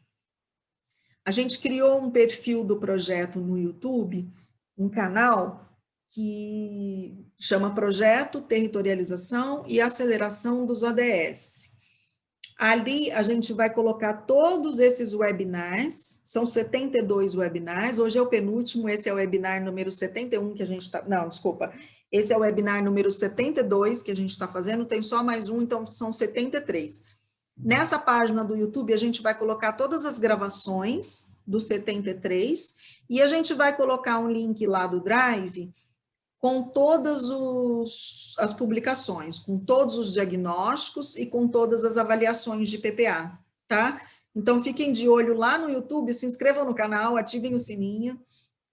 A: A gente criou um perfil do projeto no YouTube, um canal que chama Projeto Territorialização e Aceleração dos ODS. Ali a gente vai colocar todos esses webinars, são 72 webinars, hoje é o penúltimo, esse é o webinar número 71 que a gente está... Não, desculpa, esse é o webinar número 72 que a gente está fazendo, tem só mais um, então são 73. Nessa página do YouTube, a gente vai colocar todas as gravações do 73 e a gente vai colocar um link lá do Drive com todas as publicações, com todos os diagnósticos e com todas as avaliações de PPA, tá? Então, fiquem de olho lá no YouTube, se inscrevam no canal, ativem o sininho,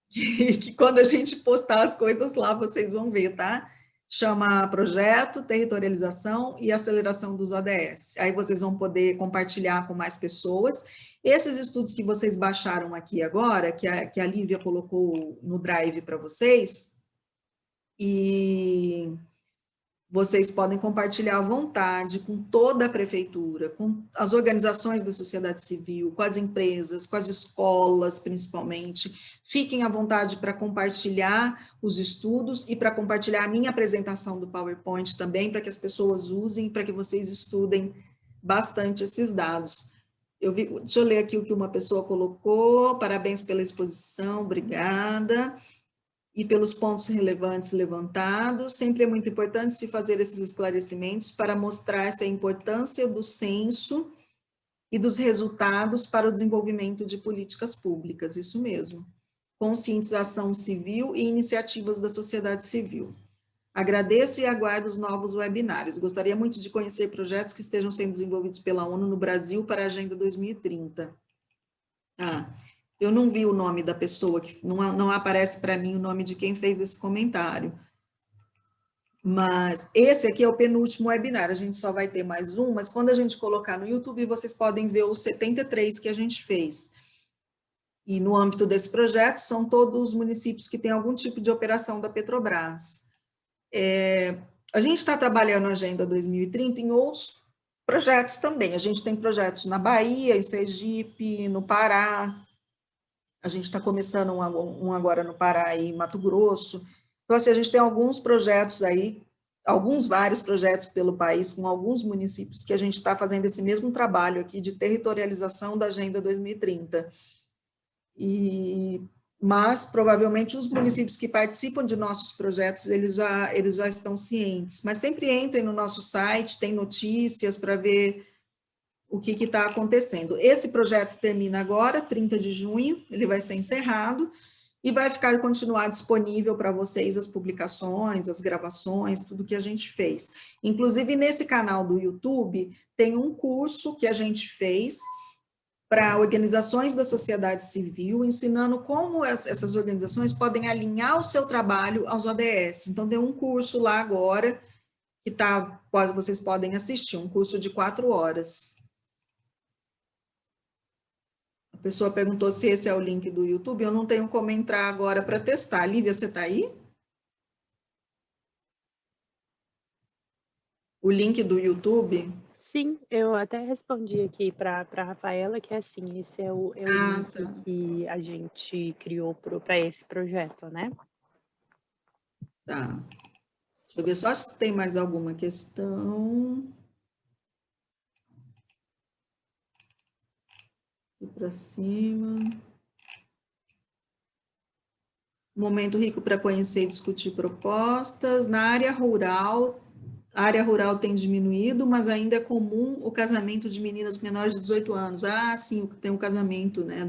A: que quando a gente postar as coisas lá, vocês vão ver, tá? Chama Projeto, Territorialização e Aceleração dos ODS. Aí vocês vão poder compartilhar com mais pessoas. Esses estudos que vocês baixaram aqui agora, que a Lívia colocou no Drive para vocês, e vocês podem compartilhar à vontade com toda a prefeitura, com as organizações da sociedade civil, com as empresas, com as escolas, principalmente. Fiquem à vontade para compartilhar os estudos e para compartilhar a minha apresentação do PowerPoint também, para que as pessoas usem, para que vocês estudem bastante esses dados. Deixa eu ler aqui o que uma pessoa colocou. Parabéns pela exposição, obrigada. E pelos pontos relevantes levantados. Sempre é muito importante se fazer esses esclarecimentos para mostrar essa importância do censo e dos resultados para o desenvolvimento de políticas públicas, isso mesmo. Conscientização civil e iniciativas da sociedade civil. Agradeço e aguardo os novos webinários. Gostaria muito de conhecer projetos que estejam sendo desenvolvidos pela ONU no Brasil para a Agenda 2030. Eu não vi o nome da pessoa, que não aparece para mim o nome de quem fez esse comentário. Mas esse aqui é o penúltimo webinar, a gente só vai ter mais um, mas quando a gente colocar no YouTube, vocês podem ver os 73 que a gente fez. E no âmbito desse projeto, são todos os municípios que têm algum tipo de operação da Petrobras. A gente está trabalhando a Agenda 2030 em outros projetos também. A gente tem projetos na Bahia, em Sergipe, no Pará. A gente está começando um agora no Pará e Mato Grosso. Então, assim, a gente tem alguns projetos aí, vários projetos pelo país, com alguns municípios que a gente está fazendo esse mesmo trabalho aqui de territorialização da Agenda 2030. Mas, provavelmente, os municípios que participam de nossos projetos, eles já estão cientes. Mas sempre entrem no nosso site, tem notícias para ver o que está acontecendo. Esse projeto termina agora, 30 de junho, ele vai ser encerrado, e vai continuar disponível para vocês as publicações, as gravações, tudo que a gente fez. Inclusive, nesse canal do YouTube, tem um curso que a gente fez para organizações da sociedade civil, ensinando como essas organizações podem alinhar o seu trabalho aos ODS. Então, tem um curso lá agora, que vocês podem assistir, um curso de 4 horas. A pessoa perguntou se esse é o link do YouTube, eu não tenho como entrar agora para testar. Lívia, você está aí? O link do YouTube?
D: Sim, eu até respondi aqui para a Rafaela que assim, esse é o link
A: Tá.
D: que a gente criou para esse projeto, né?
A: Tá. Deixa eu ver só se tem mais alguma questão. Aqui para cima. Momento rico para conhecer e discutir propostas. Na área rural, a área rural tem diminuído, mas ainda é comum o casamento de meninas menores de 18 anos. Sim, tem um casamento, né,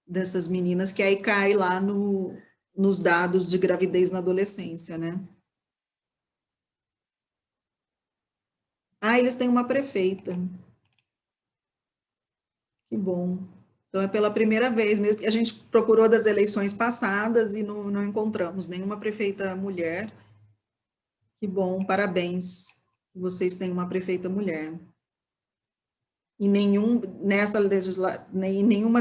A: dessas meninas, que aí cai lá nos dados de gravidez na adolescência, né? Eles têm uma prefeita. Que bom. Então, é pela primeira vez mesmo. A gente procurou das eleições passadas e não encontramos nenhuma prefeita mulher. Que bom, parabéns. Vocês têm uma prefeita mulher. E nenhuma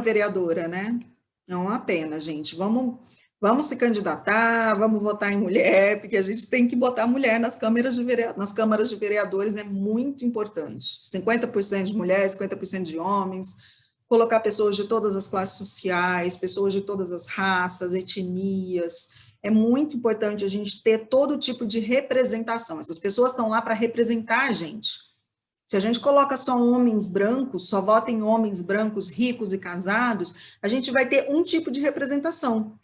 A: vereadora, né? É uma pena, gente. Vamos se candidatar, vamos votar em mulher, porque a gente tem que botar mulher nas câmaras de vereadores, é muito importante. 50% de mulheres, 50% de homens, colocar pessoas de todas as classes sociais, pessoas de todas as raças, etnias. É muito importante a gente ter todo tipo de representação. Essas pessoas estão lá para representar a gente. Se a gente coloca só homens brancos, só vota em homens brancos ricos e casados, a gente vai ter um tipo de representação.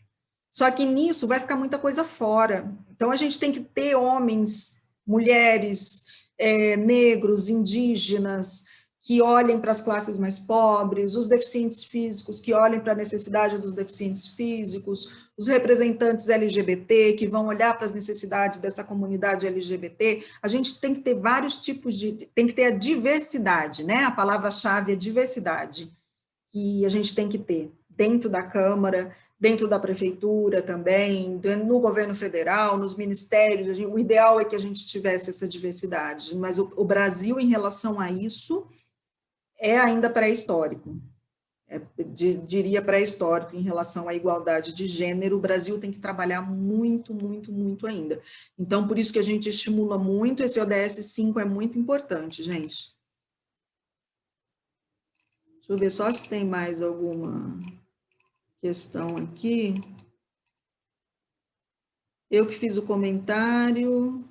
A: Só que nisso vai ficar muita coisa fora. Então, a gente tem que ter homens, mulheres, negros, indígenas, que olhem para as classes mais pobres, os deficientes físicos, que olhem para a necessidade dos deficientes físicos, os representantes LGBT, que vão olhar para as necessidades dessa comunidade LGBT. A gente tem que ter vários tipos tem que ter a diversidade, né? A palavra-chave é diversidade, que a gente tem que ter dentro da Câmara, dentro da Prefeitura também, no governo federal, nos ministérios. O ideal é que a gente tivesse essa diversidade, mas o Brasil, em relação a isso, é ainda pré-histórico. Diria pré-histórico em relação à igualdade de gênero. O Brasil tem que trabalhar muito, muito, muito ainda. Então, por isso que a gente estimula muito, esse ODS 5 é muito importante, gente. Deixa eu ver só se tem mais alguma questão aqui. Eu que fiz o comentário.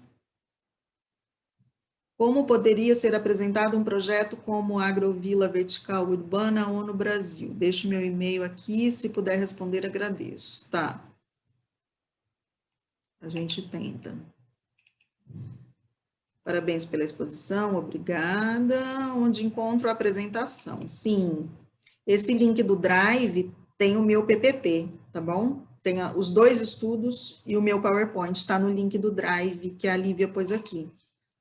A: Como poderia ser apresentado um projeto como Agrovila Vertical Urbana ONU Brasil? Deixo meu e-mail aqui, se puder responder, agradeço. Tá. A gente tenta. Parabéns pela exposição, obrigada. Onde encontro a apresentação? Sim, esse link do Drive tem o meu PPT, tá bom? Tem os 2 estudos e o meu PowerPoint, está no link do Drive que a Lívia pôs aqui,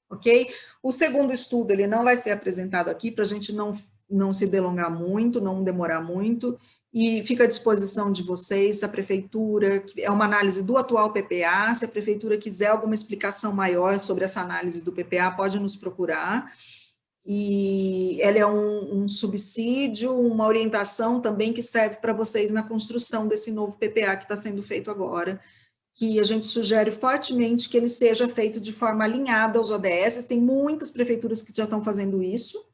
A: ok? O segundo estudo, ele não vai ser apresentado aqui, para a gente não se delongar muito, não demorar muito, e fica à disposição de vocês, se a prefeitura, é uma análise do atual PPA, se a prefeitura quiser alguma explicação maior sobre essa análise do PPA, pode nos procurar, e ela é um subsídio, uma orientação também que serve para vocês na construção desse novo PPA que está sendo feito agora, que a gente sugere fortemente que ele seja feito de forma alinhada aos ODS, tem muitas prefeituras que já estão fazendo isso,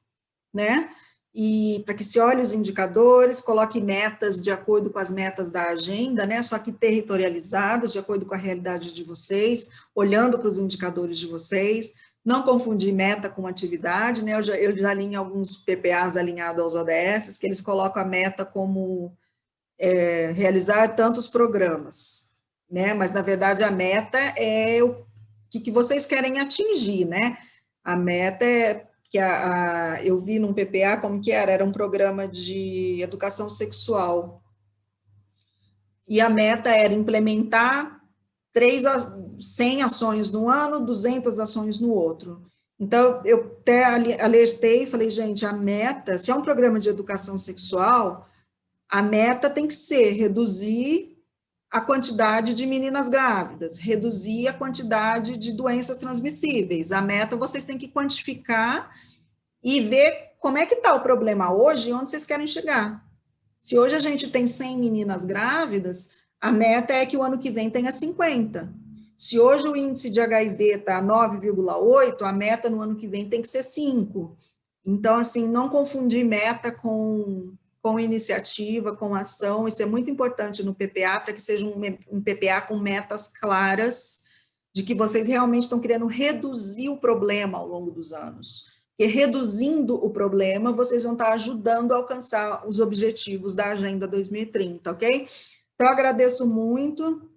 A: né? E para que se olhe os indicadores, coloque metas de acordo com as metas da agenda, né? Só que territorializadas, de acordo com a realidade de vocês, olhando para os indicadores de vocês, não confundir meta com atividade, né? Eu já li em alguns PPAs alinhados aos ODS, que eles colocam a meta como realizar tantos programas, né? Mas, na verdade, a meta é o que vocês querem atingir, né? A meta é que eu vi num PPA como que era um programa de educação sexual. E a meta era implementar 100 ações no ano, 200 ações no outro. Então, eu até alertei e falei, gente, a meta, se é um programa de educação sexual, a meta tem que ser reduzir a quantidade de meninas grávidas, reduzir a quantidade de doenças transmissíveis. A meta vocês têm que quantificar e ver como é que está o problema hoje e onde vocês querem chegar. Se hoje a gente tem 100 meninas grávidas, a meta é que o ano que vem tenha 50. Se hoje o índice de HIV está 9,8, a meta no ano que vem tem que ser 5. Então, assim, não confundir meta com iniciativa, com ação, isso é muito importante no PPA, para que seja um PPA com metas claras, de que vocês realmente estão querendo reduzir o problema ao longo dos anos. Porque reduzindo o problema, vocês vão estar ajudando a alcançar os objetivos da Agenda 2030, ok? Então, eu agradeço muito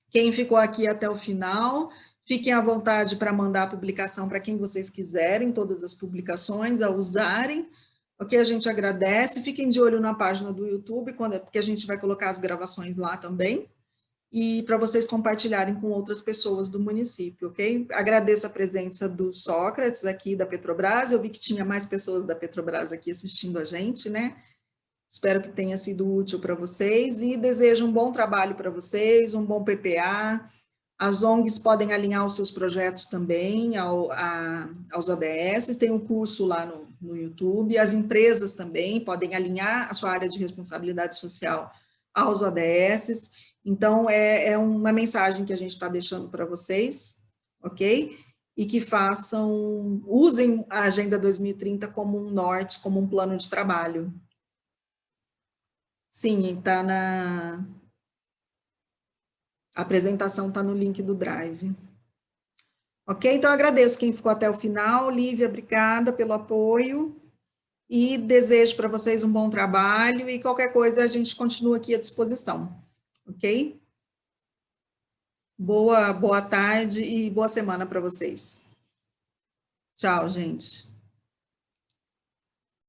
A: quem ficou aqui até o final. Fiquem à vontade para mandar a publicação para quem vocês quiserem, todas as publicações a usarem. Ok, a gente agradece. Fiquem de olho na página do YouTube, porque a gente vai colocar as gravações lá também. E para vocês compartilharem com outras pessoas do município, ok? Agradeço a presença do Sócrates aqui da Petrobras. Eu vi que tinha mais pessoas da Petrobras aqui assistindo a gente, né? Espero que tenha sido útil para vocês e desejo um bom trabalho para vocês, um bom PPA. As ONGs podem alinhar os seus projetos também aos ODS, tem um curso lá no YouTube, as empresas também podem alinhar a sua área de responsabilidade social aos ODS. Então, é uma mensagem que a gente está deixando para vocês, ok? E que usem a Agenda 2030 como um norte, como um plano de trabalho. Sim, está a apresentação está no link do Drive. Ok? Então, agradeço quem ficou até o final. Lívia, obrigada pelo apoio. E desejo para vocês um bom trabalho. E qualquer coisa, a gente continua aqui à disposição. Ok? Boa tarde e boa semana para vocês. Tchau, gente.